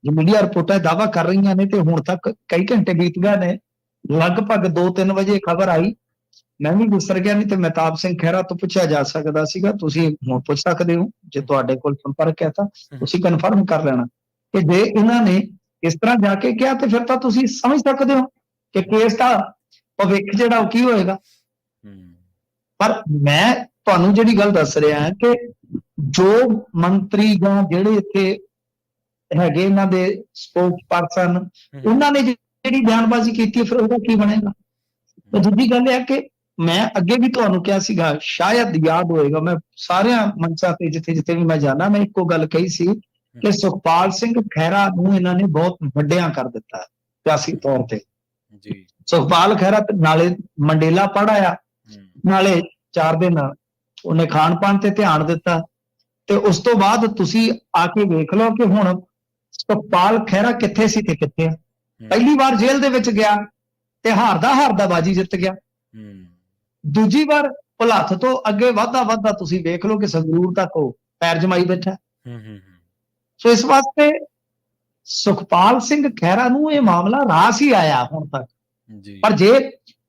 ਜੇ ਮੀਡੀਆ ਰਿਪੋਰਟਾਂ ਦਾਅਵਾ ਕਰ ਰਹੀਆਂ ਨੇ ਤੇ ਹੁਣ ਤੱਕ ਕਈ ਘੰਟੇ ਬੀਤ ਗਏ ਨੇ, ਲਗਭਗ 2-3 ਵਜੇ ਖਬਰ ਆਈ, ਮੈਂ ਵੀ ਗੁਸਰ ਗਿਆ, ਨਹੀਂ ਤੇ ਮਹਿਤਾਬ ਸਿੰਘ ਖਹਿਰਾ ਤੋਂ ਪੁੱਛਿਆ ਜਾ ਸਕਦਾ ਸੀਗਾ। ਤੁਸੀਂ ਹੁਣ ਪੁੱਛ ਸਕਦੇ ਹੋ, ਜੇ ਤੁਹਾਡੇ ਕੋਲ ਸੰਪਰਕ ਹੈ ਤਾਂ ਤੁਸੀਂ ਕਨਫਰਮ ਕਰ ਲੈਣਾ ਕਿ ਜੇ ਇਹਨਾਂ ਨੇ ਇਸ ਤਰ੍ਹਾਂ ਜਾ ਕੇ ਕਿਹਾ ਤੇ ਫਿਰ ਤਾਂ ਤੁਸੀਂ ਸਮਝ ਸਕਦੇ ਹੋ ਕਿ ਕੇਸ ਦਾ ਭਵਿੱਖ ਜਿਹੜਾ ਉਹ ਕੀ ਹੋਏਗਾ। ਪਰ ਮੈਂ ਤੁਹਾਨੂੰ ਜਿਹੜੀ ਗੱਲ ਦੱਸ ਰਿਹਾ ਹਾਂ ਕਿ ਜੋ ਮੰਤਰੀ ਜਾਂ ਜਿਹੜੇ ਇੱਥੇ ਹੈਗੇ ਇਹਨਾਂ ਦੇ ਸਪੋਕਸ ਪਰਸਨ, ਉਹਨਾਂ ਨੇ ਜਿਹੜੀ ਬਿਆਨਬਾਜ਼ੀ ਕੀਤੀ ਫਿਰ ਉਹਦਾ ਕੀ ਬਣੇਗਾ। ਤੇ ਦੂਜੀ ਗੱਲ ਇਹ ਹੈ ਕਿ ਮੈਂ ਅੱਗੇ ਵੀ ਤੁਹਾਨੂੰ ਕਿਹਾ ਸੀਗਾ, ਸ਼ਾਇਦ ਯਾਦ ਹੋਏਗਾ, ਮੈਂ ਸਾਰਿਆਂ ਮੰਚਾਂ ਤੇ ਜਿੱਥੇ ਜਿੱਥੇ ਵੀ ਮੈਂ ਜਾਣਾ, ਮੈਂ ਇੱਕੋ ਗੱਲ ਕਹੀ ਸੀ ਕਿ ਸੁਖਪਾਲ ਸਿੰਘ ਖਹਿਰਾ ਨੂੰ ਇਹਨਾਂ ਨੇ ਬਹੁਤ ਵੱਡਿਆਂ ਕਰ ਦਿੱਤਾ ਸਿਆਸੀ ਤੌਰ ਤੇ ਜੀ। ਸੁਖਪਾਲ ਖਹਿਰਾ ਨਾਲੇ ਮੰਡੇਲਾ ਪੜ੍ਹ ਆਇਆ, ਨਾਲੇ 4 ਦਿਨ ਉਹਨੇ ਖਾਣ ਪਾਣ ਤੇ ਧਿਆਨ ਦਿੱਤਾ, ਤੇ ਉਸ ਤੋਂ ਬਾਅਦ ਤੁਸੀਂ ਆ ਕੇ ਵੇਖ ਲਓ ਕਿ ਹੁਣ ਸੁਖਪਾਲ ਖਹਿਰਾ ਕਿੱਥੇ ਸੀ ਤੇ ਕਿੱਥੇ ਆ। ਪਹਿਲੀ ਵਾਰ ਜੇਲ੍ਹ ਦੇ ਵਿੱਚ ਗਿਆ ਤੇ ਹਾਰਦਾ ਬਾਜੀ ਜਿੱਤ ਗਿਆ। ਦੂਜੀ ਵਾਰ ਭੁਲੱਥ ਤੋਂ ਅੱਗੇ ਵੱਧਦਾ ਤੁਸੀਂ ਵੇਖ ਲਓ ਕਿ ਸੰਗਰੂਰ ਤੱਕ ਉਹ ਪੈਰ ਜਮਾਈ ਬੈਠਾ। ਸੋ ਇਸ ਵਾਸਤੇ ਸੁਖਪਾਲ ਸਿੰਘ ਖਹਿਰਾ ਨੂੰ ਇਹ ਮਾਮਲਾ ਰਾਸ ਹੀ ਆਇਆ ਹੁਣ ਤੱਕ। ਪਰ ਜੇ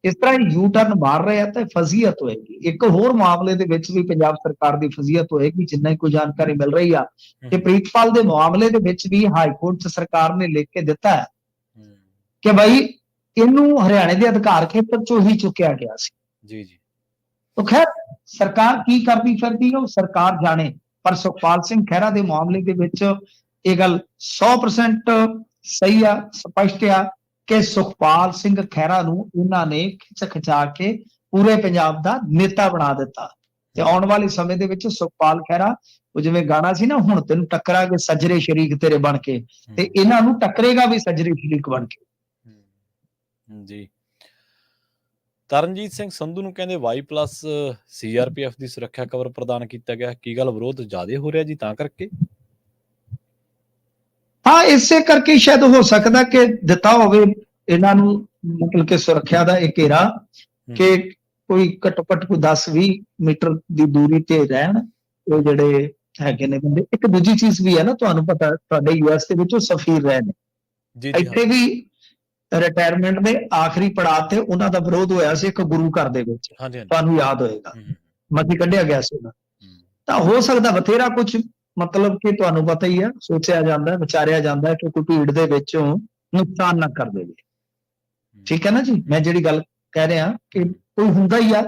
ਇਸ ਤਰ੍ਹਾਂ ਯੂ ਟਰਨ ਮਾਰ ਰਹੇ ਆ ਤਾਂ ਫਜ਼ੀਅਤ ਹੋਏਗੀ। ਇੱਕ ਹੋਰ ਮਾਮਲੇ ਦੇ ਵਿੱਚ ਵੀ ਪੰਜਾਬ ਸਰਕਾਰ ਦੀ ਫਜ਼ੀਅਤ ਹੋਏਗੀ, ਜਿੰਨਾ ਹੀ ਕੋਈ ਜਾਣਕਾਰੀ ਮਿਲ ਰਹੀ ਆ ਕਿ ਪ੍ਰੀਤਪਾਲ ਦੇ ਮਾਮਲੇ ਦੇ ਵਿੱਚ ਵੀ ਹਾਈ ਕੋਰਟ 'ਚ ਸਰਕਾਰ ਨੇ ਲਿਖ ਕੇ ਦਿੱਤਾ ਹੈ ਕਿ ਭਾਈ ਇਹਨੂੰ ਹਰਿਆਣੇ ਦੇ ਅਧਿਕਾਰ ਖੇਤਰ 'ਚੋਂ ਹੀ ਚੁੱਕਿਆ ਗਿਆ ਸੀ। ਜੀ ਜੀ। ਤਾਂ ਖੈਰ ਸਰਕਾਰ ਕੀ ਕਰਦੀ ਫਿਰਦੀ ਹੈ ਉਹ ਸਰਕਾਰ ਜਾਣੇ, ਪਰ ਸੁਖਪਾਲ ਸਿੰਘ ਖਹਿਰਾ ਦੇ ਮਾਮਲੇ ਦੇ ਵਿੱਚ ਇਹ ਗੱਲ 100% ਸਹੀ ਆ, ਸਪਸ਼ਟ ਆ ਕਿ ਸੁਖਪਾਲ ਸਿੰਘ ਖਹਿਰਾ ਨੂੰ ਇਹਨਾਂ ਨੇ ਖਿੱਚ ਖਿਚਾ ਕੇ ਪੂਰੇ ਪੰਜਾਬ ਦਾ ਨੇਤਾ ਬਣਾ ਦਿੱਤਾ। ਤੇ ਆਉਣ ਵਾਲੇ ਸਮੇਂ ਦੇ ਵਿੱਚ ਸੁਖਪਾਲ ਖਹਿਰਾ, ਉਹ ਜਿਵੇਂ ਗਾਣਾ ਸੀ ਨਾ, ਹੁਣ ਤੈਨੂੰ ਟੱਕਰਾਂਗੇ ਸੱਜਰੇ ਸ਼ਰੀਕ ਤੇਰੇ ਬਣ ਕੇ, ਤੇ ਇਹਨਾਂ ਨੂੰ ਟੱਕਰੇਗਾ ਵੀ ਸੱਜਰੇ ਸ਼ਰੀਕ ਬਣ ਕੇ। ਜੀ। ਤਰਨਜੀਤ ਸਿੰਘ ਸੰਧੂ ਨੂੰ ਕਹਿੰਦੇ Y+ CRPF ਦੀ ਸੁਰੱਖਿਆ ਕਵਰ ਪ੍ਰਦਾਨ ਕੀਤਾ ਗਿਆ, ਕੀ ਗੱਲ ਵਿਰੋਧ ਜ਼ਿਆਦਾ ਹੋ ਰਿਹਾ ਜੀ ਤਾਂ ਕਰਕੇ? ਹਾਂ, ਇਸੇ ਕਰਕੇ ਸ਼ਾਇਦ ਹੋ ਸਕਦਾ ਕਿ ਦਿੱਤਾ ਹੋਵੇ ਇਹਨਾਂ ਨੂੰ, ਮਤਲਬ ਕਿ ਸੁਰੱਖਿਆ ਦਾ ਇਹ ਘੇਰਾ ਕਿ ਕੋਈ ਘੱਟੋ ਘੱਟ ਕੋਈ 10-20 ਮੀਟਰ ਦੀ ਦੂਰੀ ਤੇ ਰਹਿਣ ਉਹ ਜਿਹੜੇ ਹੈਗੇ ਨੇ ਬੰਦੇ। ਇੱਕ ਦੂਜੀ ਚੀਜ਼ ਵੀ ਹੈ ਨਾ, ਤੁਹਾਨੂੰ ਪਤਾ ਤੁਹਾਡੇ US ਦੇ ਵਿੱਚ ਉਹ ਸਫੀਰ ਰਹੇ ਨੇ, ਇੱਥੇ ਵੀ ਰਿਟਾਇਰਮੈਂਟ ਦੇ ਆਖਰੀ ਪੜਾਅ ਤੇ ਉਹਨਾਂ ਦਾ ਵਿਰੋਧ ਹੋਇਆ ਸੀ ਇੱਕ ਗੁਰੂ ਘਰ ਦੇ ਵਿੱਚ, ਤੁਹਾਨੂੰ ਯਾਦ ਹੋਏਗਾ, ਮਤੀ ਕੱਢਿਆ ਗਿਆ ਸੀ ਉਹਨਾਂ। ਤਾਂ ਹੋ ਸਕਦਾ ਬਥੇਰਾ ਕੁਝ, ਮਤਲਬ ਕਿ ਤੁਹਾਨੂੰ ਪਤਾ ਹੀ ਆ, ਸੋਚਿਆ ਜਾਂਦਾ, ਵਿਚਾਰਿਆ ਜਾਂਦਾ ਕਿ ਕੋਈ ਭੀੜ ਦੇ ਵਿੱਚੋਂ ਨੁਕਸਾਨ ਨਾ ਕਰ ਦੇਵੇ। ਠੀਕ ਹੈ ਨਾ ਜੀ, ਮੈਂ ਜਿਹੜੀ ਗੱਲ ਕਹਿ ਰਿਹਾ ਕਿ ਕੋਈ ਹੁੰਦਾ ਹੀ ਆ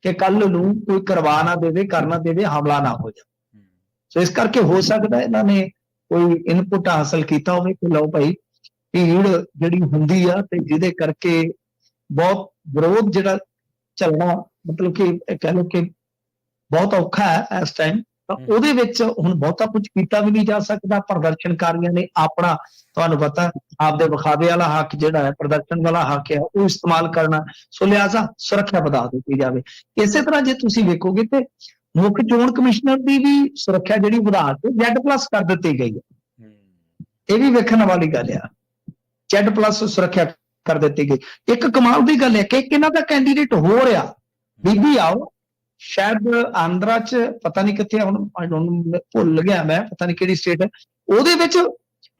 ਕਿ ਕੱਲ ਨੂੰ ਕੋਈ ਕਰਵਾ ਨਾ ਦੇਵੇ, ਕਰ ਨਾ ਦੇਵੇ, ਹਮਲਾ ਨਾ ਹੋ ਜਾਵੇ। ਸੋ ਇਸ ਕਰਕੇ ਹੋ ਸਕਦਾ ਇਹਨਾਂ ਨੇ ਕੋਈ ਇਨਪੁਟ ਹਾਸਲ ਕੀਤਾ ਹੋਵੇ ਕਿ ਲਓ ਭਾਈ ਭੀੜ ਜਿਹੜੀ ਹੁੰਦੀ ਆ ਤੇ ਜਿਹਦੇ ਕਰਕੇ ਬਹੁਤ ਵਿਰੋਧ ਜਿਹੜਾ ਚੱਲਣਾ, ਮਤਲਬ ਕਿ ਕਹਿ ਲਓ ਕਿ ਬਹੁਤ ਔਖਾ ਹੈ ਇਸ ਟਾਈਮ, ਤਾਂ ਉਹਦੇ ਵਿੱਚ ਹੁਣ ਬਹੁਤਾ ਕੁਝ ਕੀਤਾ ਵੀ ਨਹੀਂ ਜਾ ਸਕਦਾ। ਪ੍ਰਦਰਸ਼ਨਕਾਰੀਆਂ ਨੇ ਆਪਣਾ, ਤੁਹਾਨੂੰ ਪਤਾ, ਆਪਦੇ ਵਿਖਾਵੇ ਵਾਲਾ ਹੱਕ ਜਿਹੜਾ ਹੈ, ਪ੍ਰਦਰਸ਼ਨ ਵਾਲਾ ਹੱਕ ਹੈ, ਉਹ ਇਸਤੇਮਾਲ ਕਰਨਾ। ਸੋ ਲਿਹਾਜ਼ਾ ਸੁਰੱਖਿਆ ਵਧਾ ਦਿੱਤੀ ਜਾਵੇ। ਇਸੇ ਤਰ੍ਹਾਂ ਜੇ ਤੁਸੀਂ ਵੇਖੋਗੇ ਤੇ ਮੁੱਖ ਚੋਣ ਕਮਿਸ਼ਨਰ ਦੀ ਵੀ ਸੁਰੱਖਿਆ ਜਿਹੜੀ ਵਧਾ ਕੇ Z+ ਕਰ ਦਿੱਤੀ ਗਈ ਹੈ। ਇਹ ਵੀ ਵੇਖਣ ਵਾਲੀ ਗੱਲ ਆ, Z+ ਸੁਰੱਖਿਆ ਕਰ ਦਿੱਤੀ ਗਈ। ਇੱਕ ਕਮਾਲ ਦੀ ਗੱਲ ਹੈ ਕਿ ਇਹਨਾਂ ਦਾ ਕੈਂਡੀਡੇਟ ਹੋ ਰਿਹਾ ਬੀਬੀ ਆਓ, ਸ਼ਾਇਦ ਆਂਧਰਾ 'ਚ, ਪਤਾ ਨਹੀਂ ਕਿੱਥੇ, ਹੁਣ ਭੁੱਲ ਗਿਆ ਮੈਂ, ਪਤਾ ਨਹੀਂ ਕਿਹੜੀ ਸਟੇਟ ਹੈ, ਉਹਦੇ ਵਿੱਚ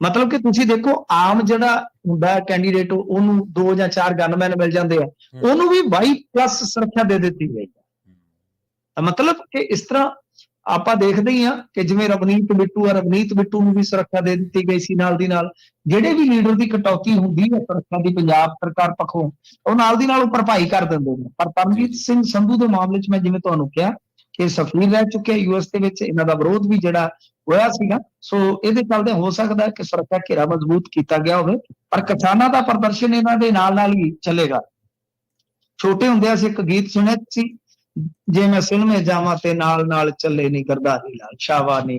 ਮਤਲਬ ਕਿ ਤੁਸੀਂ ਦੇਖੋ ਆਮ ਜਿਹੜਾ ਹੁੰਦਾ ਕੈਂਡੀਡੇਟ ਉਹਨੂੰ 2 ਜਾਂ 4 ਗਨਮੈਨ ਮਿਲ ਜਾਂਦੇ ਆ, ਉਹਨੂੰ ਵੀ Y+ ਸੁਰੱਖਿਆ ਦੇ ਦਿੱਤੀ ਗਈ। ਮਤਲਬ ਕਿ ਇਸ ਤਰ੍ਹਾਂ ਆਪਾਂ ਦੇਖਦੇ ਹੀ ਆ ਕਿ ਜਿਵੇਂ ਰਵਨੀਤ ਬਿੱਟੂ ਨੂੰ ਵੀ ਸੁਰੱਖਿਆ ਦੇ ਦਿੱਤੀ ਗਈ ਸੀ। ਨਾਲ ਦੀ ਨਾਲ ਜਿਹੜੇ ਵੀ ਲੀਡਰ ਦੀ ਕਟੌਤੀ ਹੁੰਦੀ ਹੈ ਸੁਰੱਖਿਆ ਦੀ ਪੰਜਾਬ ਸਰਕਾਰ ਪੱਖੋਂ, ਉਹ ਨਾਲ ਦੀ ਨਾਲ ਭਰਪਾਈ ਕਰ ਦਿੰਦੇ ਨੇ। ਪਰ ਤਰਨਜੀਤ ਸਿੰਘ ਸੰਧੂ ਦੇ ਮਾਮਲੇ 'ਚ ਮੈਂ ਜਿਵੇਂ ਤੁਹਾਨੂੰ ਕਿਹਾ ਕਿ ਸਫੀਰ ਰਹਿ ਚੁੱਕੇ US ਦੇ ਵਿੱਚ, ਇਹਨਾਂ ਦਾ ਵਿਰੋਧ ਵੀ ਜਿਹੜਾ ਹੋਇਆ ਸੀਗਾ। ਸੋ ਇਹਦੇ ਚੱਲਦੇ ਹੋ ਸਕਦਾ ਹੈ ਕਿ ਸੁਰੱਖਿਆ ਘੇਰਾ ਮਜ਼ਬੂਤ ਕੀਤਾ ਗਿਆ ਹੋਵੇ, ਪਰ ਕਿਸਾਨਾਂ ਦਾ ਪ੍ਰਦਰਸ਼ਨ ਇਹਨਾਂ ਦੇ ਨਾਲ ਹੀ ਚੱਲੇਗਾ। ਛੋਟੇ ਹੁੰਦੇ ਅਸੀਂ ਇੱਕ ਗੀਤ ਸੁਣਿਆ ਸੀ, ਜੇ ਮੈਂ ਸਿਨਮੇ ਜਾਵਾਂ ਤੇ ਨਾਲ ਚੱਲੇ ਨੀ ਗਰਦਾਰੀ ਲਾਲ, ਸ਼ਾਵਾ ਨੀ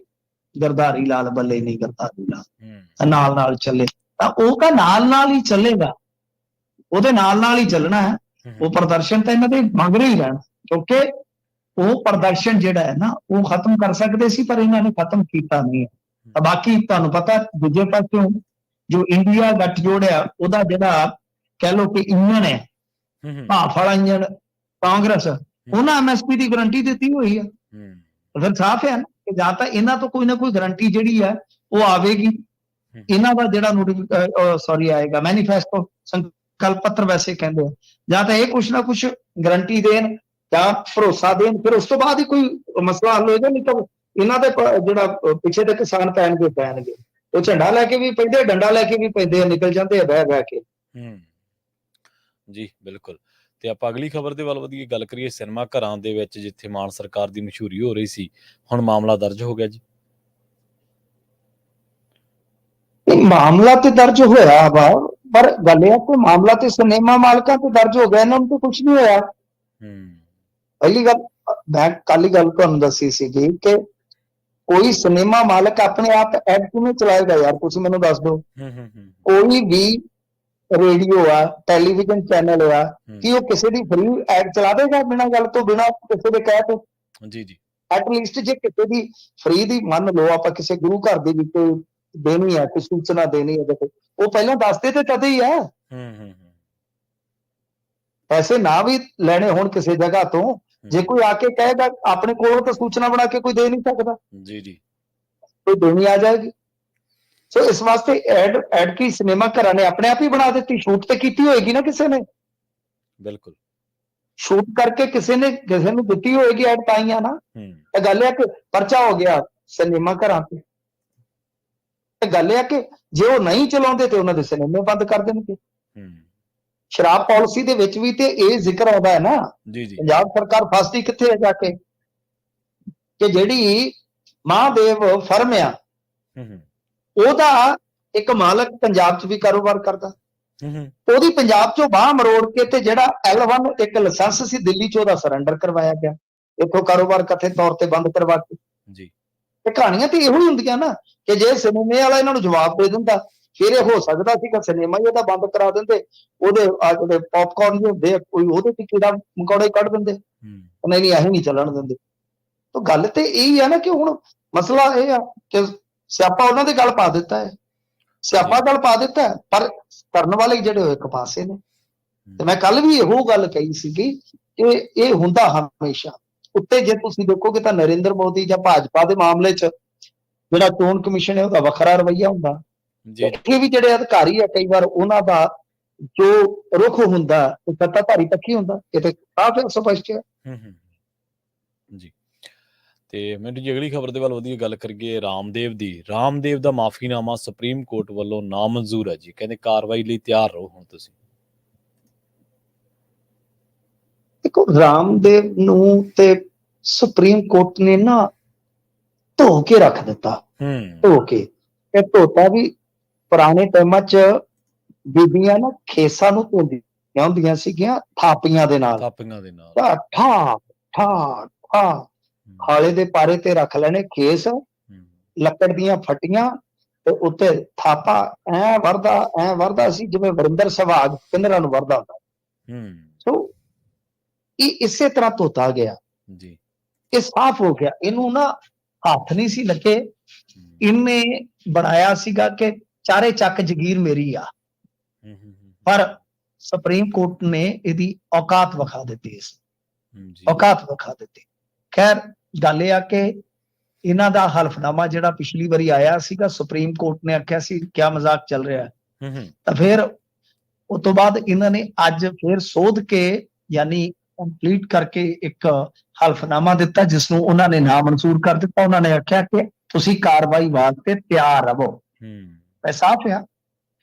ਗਰਦਾਰੀ ਲਾਲ, ਬੱਲੇ ਨੀ ਗਰਦਾਰੀ ਲਾਲ, ਨਾਲ ਚੱਲੇ। ਤਾਂ ਉਹ ਤਾਂ ਨਾਲ ਹੀ ਚੱਲੇਗਾ, ਉਹਦੇ ਨਾਲ ਹੀ ਚੱਲਣਾ ਹੈ। ਉਹ ਪ੍ਰਦਰਸ਼ਨ ਤਾਂ ਇਹਨਾਂ ਦੇ ਮੰਗ ਰਹੇ ਹੀ ਰਹਿਣ, ਕਿਉਂਕਿ ਉਹ ਪ੍ਰਦਰਸ਼ਨ ਜਿਹੜਾ ਹੈ ਨਾ ਉਹ ਖਤਮ ਕਰ ਸਕਦੇ ਸੀ, ਪਰ ਇਹਨਾਂ ਨੇ ਖਤਮ ਕੀਤਾ ਨਹੀਂ ਹੈ। ਬਾਕੀ ਤੁਹਾਨੂੰ ਪਤਾ ਦੂਜੇ ਪਾਸਿਓਂ ਜੋ ਇੰਡੀਆ ਗੱਠਜੋੜ ਆ, ਉਹਦਾ ਜਿਹੜਾ ਕਹਿ ਲਓ ਕਿ ਇੰਜਣ ਹੈ, ਭਾਫ ਵਾਲਾ ਇੰਜਣ ਕਾਂਗਰਸ, ਉਹਨਾਂ MSP ਦੀ ਗਰੰਟੀ ਦਿੱਤੀ ਹੋਈ ਆ। ਫਿਰ ਸਾਫ਼ ਹੈ ਕਿ ਜਾਂ ਤਾਂ ਇਹਨਾਂ ਤੋਂ ਕੋਈ ਨਾ ਕੋਈ ਗਰੰਟੀ ਜਿਹੜੀ ਹੈ ਉਹ ਆਵੇਗੀ, ਇਹਨਾਂ ਦਾ ਜਿਹੜਾ ਆਏਗਾ ਮੈਨੀਫੈਸਟੋ, ਸੰਕਲਪ ਪੱਤਰ ਵੈਸੇ ਕਹਿੰਦੇ ਆ, ਜਾਂ ਤਾਂ ਇਹ ਕੁਛ ਨਾ ਕੁਛ ਗਰੰਟੀ ਦੇਣ ਜਾਂ ਭਰੋਸਾ ਦੇਣ, ਫਿਰ ਉਸ ਤੋਂ ਬਾਅਦ ਹੀ ਕੋਈ ਮਸਲਾ ਹੱਲ ਹੋਏਗਾ। ਨਹੀਂ ਤਾਂ ਇਹਨਾਂ ਦੇ ਜਿਹੜਾ ਪਿੱਛੇ ਦੇ ਕਿਸਾਨ ਪੈਣਗੇ, ਉਹ ਝੰਡਾ ਲੈ ਕੇ ਵੀ ਪੈਂਦੇ, ਡੰਡਾ ਲੈ ਕੇ ਵੀ ਪੈਂਦੇ, ਨਿਕਲ ਜਾਂਦੇ ਆ ਬਹਿ ਕੇ। ਜੀ ਬਿਲਕੁਲ। ਤੇ ਆਪਾਂ ਅਗਲੀ ਖਬਰ ਦੇ ਵੱਲ ਵਧੀਏ, ਗੱਲ ਕਰੀਏ ਸਿਨੇਮਾ ਘਰਾਂ ਦੇ ਵਿੱਚ ਜਿੱਥੇ ਮਾਨ ਸਰਕਾਰ ਦੀ ਮਸ਼ਹੂਰੀ ਹੋ ਰਹੀ ਸੀ, ਹੁਣ ਮਾਮਲਾ ਦਰਜ ਹੋ ਗਿਆ ਜੀ। ਮਾਮਲਾ ਤੇ ਦਰਜ ਹੋਇਆ ਵਾ, ਪਰ ਗੱਲ ਇਹ ਕਿ ਮਾਮਲਾ ਤੇ ਸਿਨੇਮਾ ਮਾਲਕਾਂ ਤੇ ਦਰਜ ਹੋ ਗਿਆ, ਇਹਨਾਂ ਨੂੰ ਤਾਂ ਕੁਛ ਨਹੀਂ ਹੋਇਆ। ਪਹਿਲੀ ਗੱਲ ਮੈਂ ਕੱਲ ਹੀ ਗੱਲ ਤੁਹਾਨੂੰ ਦੱਸੀ ਸੀਗੀ ਕਿ ਕੋਈ ਸਿਨੇਮਾ ਮਾਲਕ ਆਪਣੇ ਆਪ ਐਡ ਕਿਵੇਂ ਚਲਾਏਗਾ ਯਾਰ, ਤੁਸੀਂ ਮੈਨੂੰ ਦੱਸ ਦਿਓ। ਕੋਈ ਵੀ ਰੇਡੀਓ ਆ, ਟੈਲੀਵਿਜ਼ਨ ਚੈਨਲ ਆ, ਕਿ ਉਹ ਕਿਸੇ ਦੀ ਫ੍ਰੀ ਐਡ ਚਲਾ ਦੇਗਾ ਬਿਨਾਂ ਗੱਲ ਤੋਂ, ਬਿਨਾਂ ਕਿਸੇ ਦੇ ਕਹਿ ਤੋਂ? ਜੀ ਜੀ। ਐਟਲੀਸਟ ਜੇ ਕਿਤੇ ਦੀ ਫ੍ਰੀ ਦੀ ਮੰਨ ਲਓ ਆਪਾਂ ਕਿਸੇ ਗੁਰੂ ਘਰ ਦੇ ਵਿੱਚ ਦੇਣੀ ਹੈ, ਕੋਈ ਸੂਚਨਾ ਦੇਣੀ ਹੈ, ਉਹ ਪਹਿਲਾਂ ਦੱਸਦੇ ਤੇ ਤਦੇ ਹੀ ਆ। ਪੈਸੇ ਨਾ ਵੀ ਲੈਣੇ ਹੋਣ ਕਿਸੇ ਜਗ੍ਹਾ ਤੋਂ, ਜੇ ਕੋਈ ਆ ਕੇ ਕਹੇਗਾ ਆਪਣੇ ਕੋਲੋਂ ਤਾਂ ਸੂਚਨਾ ਬਣਾ ਕੇ ਕੋਈ ਦੇ ਨਹੀਂ ਸਕਦਾ ਜੀ ਜੀ, ਕੋਈ ਦੇਣੀ ਆ ਜਾਏਗੀ। ਸੋ ਇਸ ਵਾਸਤੇ ਐਡ ਕੀ ਸਿਨੇਮਾ ਘਰਾਂ ਨੇ ਆਪਣੇ ਆਪ ਹੀ ਬਣਾ ਦਿੱਤੀ, ਸ਼ੂਟ ਤੇ ਕੀਤੀ ਹੋਏਗੀ ਨਾ ਕਿਸੇ ਨੇ, ਬਿਲਕੁਲ ਸ਼ੂਟ ਕਰਕੇ ਕਿਸੇ ਨੂੰ ਦਿੱਤੀ ਹੋਏਗੀ ਐਡ, ਤਾਂ ਹੀ ਆ ਨਾ। ਇਹ ਗੱਲ ਹੈ ਕਿ ਪਰਚਾ ਹੋ ਗਿਆ ਸਿਨੇਮਾ ਘਰਾਂ ਤੇ, ਇਹ ਗੱਲ ਹੈ ਕਿ ਜੇ ਉਹ ਨਹੀਂ ਚਲਾਉਂਦੇ ਤੇ ਉਹਨਾਂ ਦੇ ਸਿਨੇਮੇ ਬੰਦ ਕਰ ਦੇਣਗੇ। ਸ਼ਰਾਬ ਪਾਲਿਸੀ ਦੇ ਵਿੱਚ ਵੀ ਤੇ ਇਹ ਜ਼ਿਕਰ ਆਉਂਦਾ ਹੈ ਨਾ, ਪੰਜਾਬ ਸਰਕਾਰ ਫਸਦੀ ਕਿੱਥੇ ਹੈ ਜਾ ਕੇ, ਕਿ ਜਿਹੜੀ ਮਹਾਦੇਵ ਫਰਮ ਆ ਉਹਦਾ ਇੱਕ ਮਾਲਕ ਪੰਜਾਬ 'ਚ ਵੀ ਕਾਰੋਬਾਰ ਕਰਦਾ, ਉਹਦੀ ਪੰਜਾਬ 'ਚੋਂ ਬਾਹ ਮਰੋੜ ਕੇ ਤੇ ਜਿਹੜਾ L1 ਇੱਕ ਲਾਇਸੈਂਸ ਸੀ ਦਿੱਲੀ 'ਚ ਉਹਦਾ ਸਰੈਂਡਰ ਕਰਵਾਇਆ ਗਿਆ, ਇੱਥੋਂ ਕਾਰੋਬਾਰ ਕਥਿਤ ਤੌਰ ਤੇ ਬੰਦ ਕਰਵਾ ਕੇ। ਇਹ ਕਹਾਣੀਆਂ ਤੇ ਇਹੋ ਹੀ ਹੁੰਦੀਆਂ ਨਾ, ਕਿ ਜੇ ਸਿਨੇਮੇ ਵਾਲਾ ਇਹਨਾਂ ਨੂੰ ਜਵਾਬ ਦੇ ਦਿੰਦਾ ਫਿਰ ਇਹ ਹੋ ਸਕਦਾ ਸੀਗਾ ਸਿਨੇਮਾ ਹੀ ਉਹਦਾ ਬੰਦ ਕਰਾ ਦਿੰਦੇ, ਉਹਦੇ ਜਿਹੜੇ ਪੌਪਕਾਰਨ ਜਿਹੇ ਹੁੰਦੇ ਕੋਈ ਉਹਦੇ ਤੇ ਕੀੜਾ ਮਕੌੜਾ ਹੀ ਕੱਢ ਦਿੰਦੇ, ਨਹੀਂ ਅਸੀਂ ਨਹੀਂ ਚੱਲਣ ਦਿੰਦੇ। ਤਾਂ ਗੱਲ ਤੇ ਇਹੀ ਆ ਨਾ ਕਿ ਹੁਣ ਮਸਲਾ ਇਹ ਆ ਕਿ ਸਿਆਪਾ ਉਹਨਾਂ ਦੇ ਗੱਲ ਪਾ ਦਿੱਤਾ ਹੈ, ਸਿਆਪਾ ਗੱਲ ਪਾ ਦਿੱਤਾ ਹੈ, ਪਰ ਕਰਨ ਵਾਲੇ ਜਿਹੜੇ ਹੋਏ ਇੱਕ ਪਾਸੇ ਨੇ। ਤੇ ਮੈਂ ਕੱਲ ਵੀ ਇਹੋ ਗੱਲ ਕਹੀ ਸੀਗੀ ਕਿ ਇਹ ਹੁੰਦਾ ਹਮੇਸ਼ਾ ਉੱਤੇ, ਜੇ ਤੁਸੀਂ ਦੇਖੋਗੇ ਤਾਂ ਨਰਿੰਦਰ ਮੋਦੀ ਜਾਂ ਭਾਜਪਾ ਦੇ ਮਾਮਲੇ 'ਚ ਜਿਹੜਾ ਚੋਣ ਕਮਿਸ਼ਨ ਹੈ ਉਹਦਾ ਵੱਖਰਾ ਰਵੱਈਆ ਹੁੰਦਾ, ਇੱਥੇ ਵੀ ਜਿਹੜੇ ਅਧਿਕਾਰੀ ਆ ਕਈ ਵਾਰ ਉਹਨਾਂ ਦਾ ਜੋ ਰੁਖ ਹੁੰਦਾ ਉਹ ਸੱਤਾਧਾਰੀ ਪੱਖੀ ਹੁੰਦਾ, ਇਹ ਤੇ ਸਾਫ਼ ਸਪਸ਼ਟ ਹੈ। ਜੀ, ਤੇ ਮੈਨੂੰ ਜੀ ਅਗਲੀ ਖਬਰ ਦੇ ਵੱਲ ਵਧੀਆ ਗੱਲ ਕਰੀਏ ਰਾਮਦੇਵ ਦੀ। ਰਾਮਦੇਵ ਦਾ ਮਾਫੀਨਾਮਾ ਸੁਪਰੀਮ ਕੋਰਟ ਵੱਲੋਂ ਨਾਮਨਜ਼ੂਰ ਹੈ ਜੀ, ਕਹਿੰਦੇ ਕਾਰਵਾਈ ਲਈ ਤਿਆਰ ਰਹੋ ਹੁਣ ਤੁਸੀਂ। ਦੇਖੋ ਰਾਮਦੇਵ ਨੂੰ ਤੇ ਸੁਪਰੀਮ ਕੋਰਟ ਨੇ ਨਾ ਧੋ ਕੇ ਰੱਖ ਦਿੱਤਾ, ਧੋ ਕੇ। ਇਹ ਧੋਤਾ ਵੀ ਪੁਰਾਣੇ ਟਾਈਮਾਂ 'ਚ ਬੀਬੀਆਂ ਨਾ ਖੇਸਾਂ ਨੂੰ ਧੋਂਦੀਆਂ ਹੁੰਦੀਆਂ ਸੀਗੀਆਂ ਥਾਪੀਆਂ ਦੇ ਨਾਲ, ਠਾ ਠਾ ਠਾ ਖਾਲੇ ਦੇ ਪਾਰੇ ਤੇ ਰੱਖ ਲੈਣੇ ਖੇਸ, ਲੱਕੜ ਦੀਆਂ ਫੱਟੀਆਂ ਤੇ ਉੱਤੇ ਥਾਪਾ ਐ ਵਰਦਾ ਸੀ ਜਿਵੇਂ ਵਰਿੰਦਰ ਸਹਿਵਾਗ ਪਿੰਦਰਾਂ ਨੂੰ ਵਰਦਾ ਹੁੰਦਾ। ਸੋ ਇਹ ਇਸੇ ਤਰ੍ਹਾਂ ਧੋਤਾ ਗਿਆ ਜੀ, ਇਹ ਸਾਫ਼ ਹੋ ਗਿਆ, ਇਹਨੂੰ ਨਾ ਹੱਥ ਨਹੀਂ ਸੀ ਲੱਗੇ। ਇਹਨੇ ਬਣਾਇਆ ਸੀਗਾ ਕਿ ਚਾਰੇ ਚੱਕ ਜਗੀਰ ਮੇਰੀ ਆ, ਪਰ ਸੁਪਰੀਮ ਕੋਰਟ ਨੇ ਇਹਦੀ ਔਕਾਤ ਵਿਖਾ ਦਿੱਤੀ, ਔਕਾਤ ਵਿਖਾ ਦਿੱਤੀ। ਖੈਰ ਗੱਲ ਇਹ ਆ ਕਿ ਇਹਨਾਂ ਦਾ ਹਲਫਨਾਮਾ ਜਿਹੜਾ ਪਿਛਲੀ ਵਾਰੀ ਆਇਆ ਸੀਗਾ, ਸੁਪਰੀਮ ਕੋਰਟ ਨੇ ਆਖਿਆ ਸੀ ਕਿਆ ਮਜ਼ਾਕ ਚੱਲ ਰਿਹਾ ਹੈ, ਤਾਂ ਫਿਰ ਉਸ ਤੋਂ ਬਾਅਦ ਇਹਨਾਂ ਨੇ ਅੱਜ ਫਿਰ ਸੋਧ ਕੇ ਯਾਨੀ ਕੰਪਲੀਟ ਕਰਕੇ ਇੱਕ ਹਲਫਨਾਮਾ ਦਿੱਤਾ, ਜਿਸ ਨੂੰ ਉਹਨਾਂ ਨੇ ਨਾਮਨਜ਼ੂਰ ਕਰ ਦਿੱਤਾ। ਉਹਨਾਂ ਨੇ ਆਖਿਆ ਕਿ ਤੁਸੀਂ ਕਾਰਵਾਈ ਵਾਸਤੇ ਤਿਆਰ ਰਹੋ। ਇਹ ਸਾਫ਼ ਆ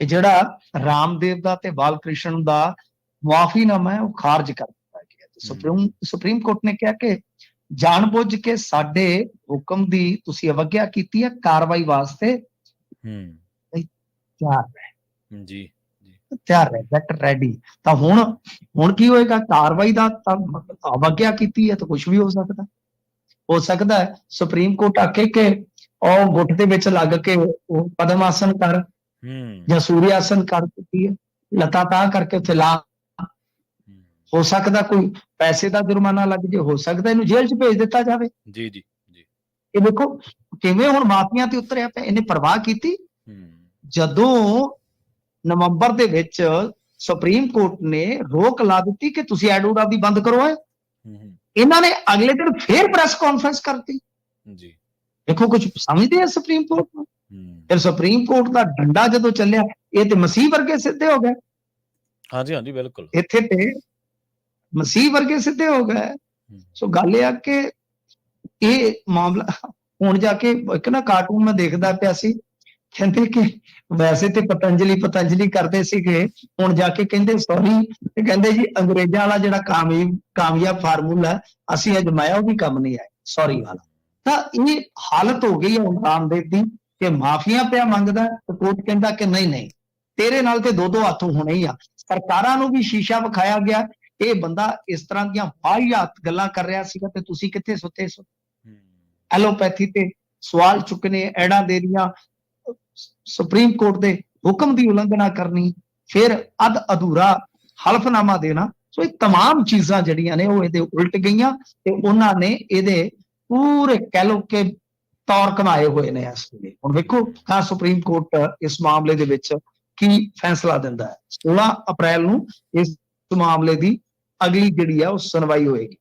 ਕਿ ਜਿਹੜਾ ਰਾਮਦੇਵ ਦਾ ਤੇ ਬਾਲਕ੍ਰਿਸ਼ਨ ਦਾ ਮੁਆਫੀਨਾਮਾ ਹੈ ਉਹ ਖਾਰਜ ਕਰ ਦਿੱਤਾ ਗਿਆ। ਸੁਪਰੀਮ ਕੋਰਟ ਨੇ ਕਿਹਾ ਕਿ ਜਾਣਬੁੱਝ ਕੇ ਸਾਡੇ ਹੁਕਮ ਦੀ ਤੁਸੀਂ ਅਵੱਗਿਆ ਕੀਤੀ ਹੈ, ਕਾਰਵਾਈ ਵਾਸਤੇ ਤਿਆਰ ਹੈ ਜੀ, ਤਿਆਰ ਹੈ, ਗੈਟ ਰੈਡੀ। ਤਾਂ ਹੁਣ ਕੀ ਹੋਏਗਾ, ਕਾਰਵਾਈ ਦਾ ਤਾਂ ਅਵੱਗਿਆ ਕੀਤੀ ਹੈ ਤਾਂ ਕੁਝ ਵੀ ਹੋ ਸਕਦਾ ਹੈ। ਸੁਪਰੀਮ ਕੋਰਟ ਆਖੇ ਕਿ ਉਹ ਗੁੱਟ ਦੇ ਵਿੱਚ ਲੱਗ ਕੇ ਉਹ ਪਦਮ ਆਸਨ ਕਰ ਜਾਂ ਸੂਰਿਆ ਆਸਨ ਕਰ ਦਿੱਤੀ ਹੈ, ਲੱਤਾਂ ਤਾਂ ਕਰਕੇ ਉੱਥੇ ਲਾ, ਹੋ ਸਕਦਾ ਕੋਈ ਪੈਸੇ ਦਾ ਜੁਰਮਾਨਾ ਲੱਗ ਜੇ, ਹੋ ਸਕਦਾ ਇਹਨੂੰ ਜੇਲ੍ਹ 'ਚ ਭੇਜ ਦਿੱਤਾ ਜਾਵੇ। ਜੀ ਜੀ ਜੀ, ਇਹ ਦੇਖੋ ਕਿਵੇਂ ਹੁਣ ਮਾਫੀਆਂ ਤੇ ਉਤਰਿਆ ਪਿਆ। ਇਹਨੇ ਪਰਵਾਹ ਕੀਤੀ ਜਦੋਂ ਨਵੰਬਰ ਦੇ ਵਿੱਚ ਸੁਪਰੀਮ ਕੋਰਟ ਨੇ ਰੋਕ ਲਾ ਦਿੱਤੀ ਕਿ ਤੁਸੀਂ ਐਡ ਆਪਦੀ ਬੰਦ ਕਰੋ, ਇਹਨਾਂ ਨੇ ਅਗਲੇ ਦਿਨ ਫੇਰ ਪ੍ਰੈਸ ਕਾਨਫਰੰਸ ਕਰਤੀ ਜੀ। ਦੇਖੋ ਕੁਝ ਸਮਝਦੇ ਆ ਸੁਪਰੀਮ ਕੋਰਟ ਨੂੰ। ਫਿਰ ਸੁਪਰੀਮ ਕੋਰਟ ਦਾ ਡੰਡਾ ਜਦੋਂ ਚੱਲਿਆ, ਇਹ ਤੇ ਮਸੀਹ ਵਰਗੇ ਸਿੱਧੇ ਹੋ ਗਏ। ਹਾਂਜੀ ਹਾਂਜੀ ਬਿਲਕੁਲ, ਇੱਥੇ ਤੇ ਮਸੀਹ ਵਰਗੇ ਸਿੱਧੇ ਹੋ ਗਏ। ਸੋ ਗੱਲ ਇਹ ਆ ਕਿ ਇਹ ਮਾਮਲਾ ਹੁਣ ਜਾ ਕੇ ਇੱਕ ਨਾ ਕਾਰਟੂਨ ਮੈਂ ਦੇਖਦਾ ਪਿਆ ਸੀ, ਕਹਿੰਦੇ ਕਿ ਵੈਸੇ ਤੇ ਪਤੰਜਲੀ ਕਰਦੇ ਸੀਗੇ, ਹੁਣ ਜਾ ਕੇ ਕਹਿੰਦੇ ਸੌਰੀ, ਤੇ ਕਹਿੰਦੇ ਜੀ ਅੰਗਰੇਜ਼ਾਂ ਵਾਲਾ ਜਿਹੜਾ ਕਾਮਯਾਬ ਫਾਰਮੂਲਾ ਅਸੀਂ ਅਜਮਾਇਆ ਉਹ ਵੀ ਕੰਮ ਨਹੀਂ ਆਇਆ, ਸੌਰੀ ਵਾਲਾ। ਤਾਂ ਇਹ ਹਾਲਤ ਹੋ ਗਈ ਹੁਣ ਰਾਮਦੇਵ ਦੀ ਕਿ ਮਾਫੀਆਂ ਪਿਆ ਮੰਗਦਾ ਤੇ ਕੋਰਟ ਕਹਿੰਦਾ ਕਿ ਨਹੀਂ ਤੇਰੇ ਨਾਲ ਤੇ ਦੋ ਹੱਥ ਹੋਣੇ ਹੀ ਆ। ਸਰਕਾਰਾਂ ਨੂੰ ਵੀ ਸ਼ੀਸ਼ਾ ਵਿਖਾਇਆ ਗਿਆ, ਇਹ ਬੰਦਾ ਇਸ ਤਰ੍ਹਾਂ ਦੀਆਂ ਵਾਹੀਆਤ ਗੱਲਾਂ ਕਰ ਰਿਹਾ ਸੀਗਾ ਤੇ ਤੁਸੀਂ ਕਿੱਥੇ ਸੁੱਤੇ ਸੋ। ਐਲੋਪੈਥੀ ਤੇ ਸਵਾਲ ਚੁੱਕਣੇ, ਐੜਾਂ ਦੇ ਰਹੀਆਂ, ਸੁਪਰੀਮ ਕੋਰਟ ਦੇ ਹੁਕਮ ਦੀ ਉਲੰਘਣਾ ਕਰਨੀ, ਫਿਰ ਅੱਧ ਅਧੂਰਾ ਹਲਫਨਾਮਾ ਦੇਣਾ। ਸੋ ਇਹ तमाम ਚੀਜ਼ਾਂ ਜਿਹੜੀਆਂ ਨੇ ਉਹ ਇਹਦੇ ਉਲਟ ਗਈਆਂ ਤੇ ਉਹਨਾਂ ਨੇ ਇਹਦੇ ਪੂਰੇ ਕਹਿ ਲਓ ਕਿ ਤੌਰ ਕਮਾਏ ਹੋਏ ਨੇ ਇਸ ਵੇਲੇ। ਹੁਣ ਵੇਖੋ ਤਾਂ ਸੁਪਰੀਮ ਕੋਰਟ ਇਸ ਮਾਮਲੇ ਦੇ ਵਿੱਚ ਕੀ ਫੈਸਲਾ ਦਿੰਦਾ ਹੈ। 16 ਅਪ੍ਰੈਲ ਨੂੰ ਇਸ ਮਾਮਲੇ ਦੀ ਅਗਲੀ ਜਿਹੜੀ ਆ ਉਹ ਸੁਣਵਾਈ ਹੋਏਗੀ।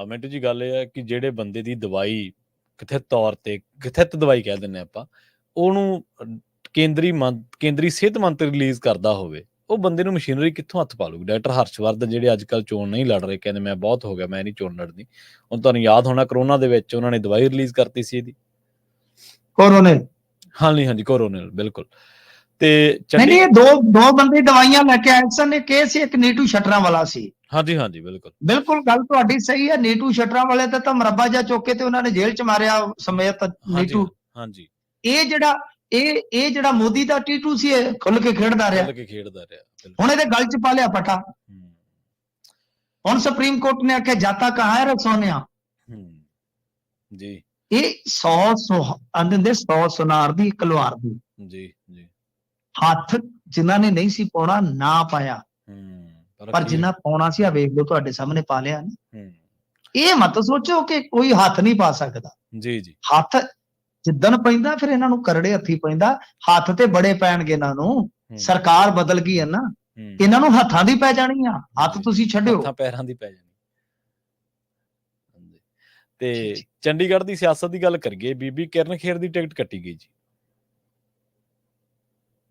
ਮਿੰਟੂ ਜੀ, ਗੱਲ ਇਹ ਹੈ ਕਿ ਜਿਹੜੇ ਬੰਦੇ ਦੀ ਦਵਾਈ ਕਥਿਤ ਤੌਰ ਤੇ, ਕਥਿਤ ਦਵਾਈ ਕਹਿ ਦਿੰਦੇ ਆਪਾਂ, ਉਹਨੂੰ ਕੇਂਦਰੀ ਸਿਹਤ ਮੰਤਰੀ ਰਿਲੀਜ਼ ਕਰਦਾ ਹੋਵੇ, ਉਹ ਬੰਦੇ ਨੂੰ ਮਸ਼ੀਨਰੀ ਕਿੱਥੋਂ ਹੱਥ ਪਾ ਲੂਗੀ? ਡਾਕਟਰ ਹਰਸ਼ਵਰਧਨ ਜਿਹੜੇ ਅੱਜ ਕੱਲ੍ਹ ਚੋਣ ਨਹੀਂ ਲੜ ਰਹੇ, ਕਹਿੰਦੇ ਮੈਂ ਬਹੁਤ ਹੋ ਗਿਆ, ਮੈਂ ਨਹੀਂ ਚੋਣ ਲੜਨੀ। ਹੁਣ ਤੁਹਾਨੂੰ ਯਾਦ ਹੋਣਾ ਕਰੋਨਾ ਦੇ ਵਿੱਚ ਉਹਨਾਂ ਨੇ ਦਵਾਈ ਰਿਲੀਜ਼ ਕਰਤੀ ਸੀ ਇਹਦੀ, ਕੋਰੋਨਲ। ਹਾਂਜੀ ਕੋਰੋਨਲ, ਬਿਲਕੁਲ। ਤੇ ਨਹੀਂ, ਇਹ ਦੋ ਬੰਦੇ ਦਵਾਈਆਂ ਲੈ ਕੇ ਆਏ ਸਨ। ਇੱਕ ਇਹ ਸੀ, ਇੱਕ ਨੀਟੂ ਸ਼ਟਰਾਂ ਵਾਲਾ ਸੀ। ਹਾਂਜੀ ਬਿਲਕੁਲ ਗੱਲ ਤੁਹਾਡੀ ਸਹੀ ਹੈ। ਨੀਟੂ ਸ਼ਟਰਾਂ ਵਾਲੇ ਤਾਂ ਮਰੱਬਾ ਜਾ ਚੁੱਕ ਕੇ ਤੇ ਉਹਨਾਂ ਨੇ ਜੇਲ੍ਹ ਚ ਮਾਰਿਆ ਸਮੇਤ ਨੀਟੂ। ਹਾਂਜੀ, ਇਹ ਜਿਹੜਾ ਮੋਦੀ ਦਾ ਟੀਟੂ ਸੀ, ਇਹ ਖੁੱਲ ਕੇ ਖੇਡਦਾ ਰਿਹਾ। ਹੁਣ ਇਹਦੇ ਗਲ ਚ ਪਾ ਲਿਆ ਪਟਾ। ਹੁਣ ਸੁਪਰੀਮ ਕੋਰਟ ਨੇ ਆਖਿਆ ਜਾਤਾ ਕਹਾਂ ਹੈ ਰੇ ਸੋਨਿਆ ਜੀ। ਇਹ 100 ਸੁਨਾਰ ਦੀ, ਇੱਕ ਲੁਹਾਰ ਦੀ। ਜੀ ਹੱਥ ਜਿਨ੍ਹਾਂ ਨੇ ਨਹੀਂ ਸੀ ਪਾਉਣਾ ਨਾ ਪਾਇਆ, ਪਰ ਜਿੰਨਾ ਪਾਉਣਾ ਸੀ ਆ ਵੇਖ ਲਓ ਤੁਹਾਡੇ ਸਾਹਮਣੇ ਪਾ ਲਿਆ ਨਾ। ਇਹ ਮਤ ਸੋਚੋ ਕਿ ਕੋਈ ਹੱਥ ਨਹੀਂ ਪਾ ਸਕਦਾ। ਜੀ ਹੱਥ ਜਿੱਦਣ ਪੈਂਦਾ ਫਿਰ ਇਹਨਾਂ ਨੂੰ ਕਰੜੇ ਹੱਥੀ ਪੈਂਦਾ। ਹੱਥ ਤੇ ਬੜੇ ਪੈਣਗੇ ਇਹਨਾਂ ਨੂੰ। ਸਰਕਾਰ ਬਦਲ ਗਈ ਹੈ ਨਾ, ਇਹਨਾਂ ਨੂੰ ਹੱਥਾਂ ਦੀ ਪੈ ਜਾਣੀ ਆ। ਹੱਥ ਤੁਸੀਂ ਛੱਡਿਓ, ਹੱਥਾਂ ਪੈਰਾਂ ਦੀ ਪੈ ਜਾਣੀ। ਤੇ ਚੰਡੀਗੜ੍ਹ ਦੀ ਸਿਆਸਤ ਦੀ ਗੱਲ ਕਰੀਏ, ਬੀਬੀ ਕਿਰਨ ਖੇਰ ਦੀ ਟਿਕਟ ਕੱਟੀ ਗਈ ਜੀ।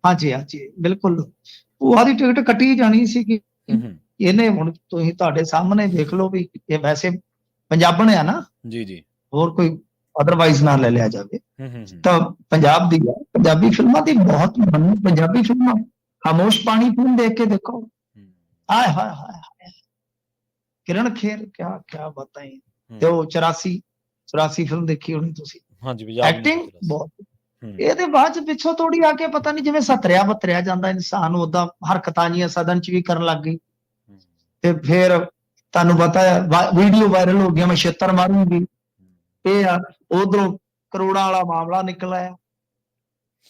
ਹਾਂਜੀ ਬਿਲਕੁਲ, ਭੂਆ ਦੀ ਟਿਕਟ ਕੱਟੀ ਜਾਣੀ ਸੀ ਕਿ ਇਹਨੇ। ਹੁਣ ਤੁਸੀਂ ਤੁਹਾਡੇ ਸਾਹਮਣੇ ਦੇਖ ਲਓ ਵੀ ਇਹ ਵੈਸੇ ਪੰਜਾਬਣ ਆ ਨਾ। ਜੀ ਹੋਰ ਕੋਈ ਅਦਰਵਾਈਜ਼ ਨਾ ਲੈ ਲਿਆ ਜਾਵੇ ਤਾਂ ਪੰਜਾਬ ਦੀ ਹੈ। ਪੰਜਾਬੀ ਫਿਲਮਾਂ ਦੀ ਬਹੁਤ ਪੰਜਾਬੀ ਫਿਲਮਾਂ, ਖਾਮੋਸ਼ ਪਾਣੀ ਫਿਲਮ ਦੇਖ ਕੇ ਦੇਖੋ, ਹਾਏ ਹਾਏ ਹਾਏ ਕਿਰਨ ਖੇਰ ਕਿਆ ਬਤਾਈ। ਤੇ ਉਹ 84 ਫਿਲਮ ਦੇਖੀ ਹੋਣੀ ਤੁਸੀਂ। ਐਕਟਿੰਗ ਬਹੁਤ। ਇਹਦੇ ਬਾਅਦ ਚ ਪਿੱਛੋਂ ਥੋੜੀ ਆ ਕੇ ਪਤਾ ਨਹੀਂ ਜਿਵੇਂ ਸਤਰਿਆ ਜਾਂਦਾ ਇਨਸਾਨ, ਉਦਾਂ ਹਰਕਤਾਂ ਜੀਆਂ ਸਦਨ ਚ ਵੀ ਕਰਨ ਲੱਗ ਗਈ। ਤੇ ਫਿਰ ਤੁਹਾਨੂੰ ਪਤਾ ਹੈ ਵੀਡੀਓ ਵਾਇਰਲ ਹੋ ਗਿਆ, ਮੈਂ ਛੇਤਰ ਮਾਰੂੰਗੀ। ਇਹ ਆ ਉਧਰੋਂ ਕਰੋੜਾਂ ਵਾਲਾ ਮਾਮਲਾ ਨਿਕਲ ਆਇਆ।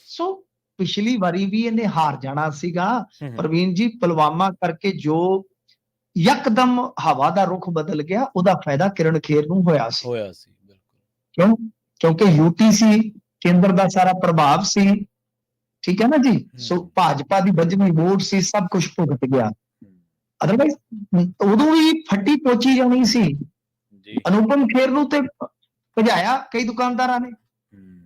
ਸੋ ਪਿਛਲੀ ਵਾਰੀ ਵੀ ਇਹਨੇ ਹਾਰ ਜਾਣਾ ਸੀਗਾ ਪ੍ਰਵੀਨ ਜੀ। ਪੁਲਵਾਮਾ ਕਰਕੇ ਜੋ ਯਕਦਮ ਹਵਾ ਦਾ ਰੁਖ ਬਦਲ ਗਿਆ, ਉਹਦਾ ਫਾਇਦਾ ਕਿਰਨ ਖੇਰ ਨੂੰ ਹੋਇਆ ਸੀ। ਕਿਉਂ? ਕਿਉਂਕਿ ਯੂਟੀ ਸੀ, ਕੇਂਦਰ ਦਾ ਸਾਰਾ ਪ੍ਰਭਾਵ ਸੀ, ਠੀਕ ਹੈ ਨਾ ਜੀ। ਸੋ ਭਾਜਪਾ ਦੀ 22ਵੀਂ ਵੋਟ ਸੀ, ਸਭ ਕੁਝ ਭੁਗਤ ਗਿਆ। ਅਦਰਵਾਈਜ਼ ਉਦੋਂ ਵੀ ਫੱਟੀ ਪੋਚੀ ਜਾਣੀ ਸੀ। ਅਨੁਪਮ ਖੇਰ ਨੂੰ ਤੇ ਭਜਾਇਆ ਕਈ ਦੁਕਾਨਦਾਰਾਂ ਨੇ।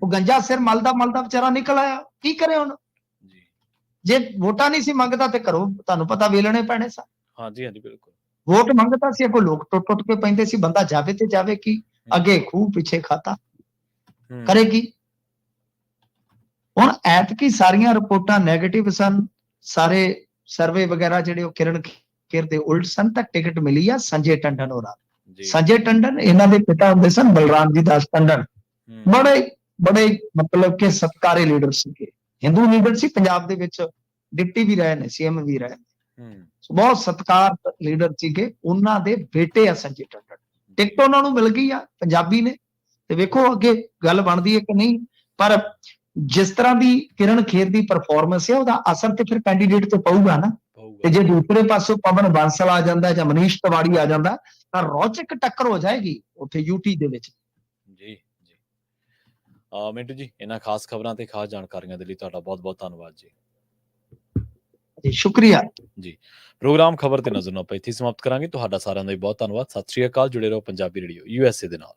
ਉਹ ਗੰਜਾ ਸਿਰ ਮਲਦਾ ਵਿਚਾਰਾ ਨਿਕਲ ਆਇਆ। ਕੀ ਕਰੇ ਹੁਣ? ਜੇ ਵੋਟਾਂ ਨਹੀਂ ਸੀ ਮੰਗਦਾ ਤੇ ਘਰੋਂ ਤੁਹਾਨੂੰ ਪਤਾ ਵੇਲਣੇ ਪੈਣੇ ਸਨ। ਹਾਂਜੀ ਬਿਲਕੁਲ। ਵੋਟ ਮੰਗਦਾ ਸੀ, ਅੱਗੋਂ ਲੋਕ ਟੁੱਟ ਕੇ ਪੈਂਦੇ ਸੀ। ਬੰਦਾ ਜਾਵੇ ਤੇ ਜਾਵੇ ਕੀ? ਅੱਗੇ ਖੂਹ ਪਿੱਛੇ ਖਾਤਾ ਕਰੇਗੀ। ਹੁਣ ਐਤਕੀ ਸਾਰੀਆਂ ਰਿਪੋਰਟਾਂ ਨੈਗੇਟਿਵ ਸਨ। ਸਾਰੇ ਸਰਵੇ ਵਗੈਰਾ ਜਿਹੜੇ ਉਹ ਕਿਰਨ ਖੇਰ ਦੇ ਉਲਟ ਸਨ। ਤਾਂ ਟਿਕਟ ਮਿਲੀ ਆ ਸੰਜੇ ਟੰਡਨ ਹੋਰਾਂ। ਸੰਜੇ ਟੰਡਨ ਇਹਨਾਂ ਦੇ ਪਿਤਾ ਹੁੰਦੇ ਸਨ ਬਲਰਾਮ ਜੀ ਦਾਸ ਟੰਡਨ। ਬੜੇ ਮਤਲਬ ਕਿ ਸਤਿਕਾਰੇ ਲੀਡਰ ਸੀਗੇ, ਹਿੰਦੂ ਲੀਡਰ ਸੀ। ਪੰਜਾਬ ਦੇ ਵਿੱਚ ਡਿਪਟੀ ਵੀ ਰਹੇ ਨੇ, CM ਵੀ ਰਹੇ ਨੇ। ਬਹੁਤ ਸਤਿਕਾਰ ਲੀਡਰ ਸੀਗੇ। ਉਹਨਾਂ ਦੇ ਬੇਟੇ ਆ ਸੰਜੇ ਟੰਡਨ। ਟਿਕਟ ਉਹਨਾਂ ਨੂੰ ਮਿਲ ਗਈ ਆ, ਪੰਜਾਬੀ ਨੇ। ਤੇ ਵੇਖੋ ਅੱਗੇ ਗੱਲ ਬਣਦੀ ਹੈ ਕਿ ਨਹੀਂ। ਪਰ ਜਿਸ ਤਰ੍ਹਾਂ ਦੀ ਕਿਰਨ ਖੇਰ ਦੀ ਪਰਫਾਰਮੈਂਸ ਹੈ, ਉਹਦਾ ਅਸਰ ਤੇ ਫਿਰ ਕੈਂਡੀਡੇਟ ਤੇ ਪਊਗਾ ਨਾ। ਤੇ ਜੇ ਦੂਸਰੇ ਪਾਸੋਂ ਪਵਨ ਬਾਂਸਲ ਆ ਜਾਂਦਾ ਜਾਂ ਮਨੀਸ਼ ਤਿਵਾੜੀ ਆ ਜਾਂਦਾ ਤਾਂ ਰੌਚਕ ਟੱਕਰ ਹੋ ਜਾਏਗੀ ਉੱਥੇ ਯੂਟੀ ਦੇ ਵਿੱਚ। ਜੀ ਮਿੰਟੂ ਜੀ, ਇਹਨਾਂ ਖਾਸ ਖਬਰਾਂ ਤੇ ਖਾਸ ਜਾਣਕਾਰੀਆਂ ਦੇ ਲਈ ਤੁਹਾਡਾ ਬਹੁਤ ਧੰਨਵਾਦ ਜੀ। ਸ਼ੁਕਰੀਆ ਜੀ। ਪ੍ਰੋਗਰਾਮ ਖਬਰ ਤੇ ਨਜ਼ਰ ਨੂੰ ਆਪਾਂ ਇੱਥੇ ਸਮਾਪਤ ਕਰਾਂਗੇ। ਤੁਹਾਡਾ ਸਾਰਿਆਂ ਦਾ ਬਹੁਤ ਧੰਨਵਾਦ। ਸਤਿ ਸ਼੍ਰੀ ਅਕਾਲ। ਜੁੜੇ ਰਹੋ ਪੰਜਾਬੀ ਰੇਡੀਓ USA ਦੇ ਨਾਲ।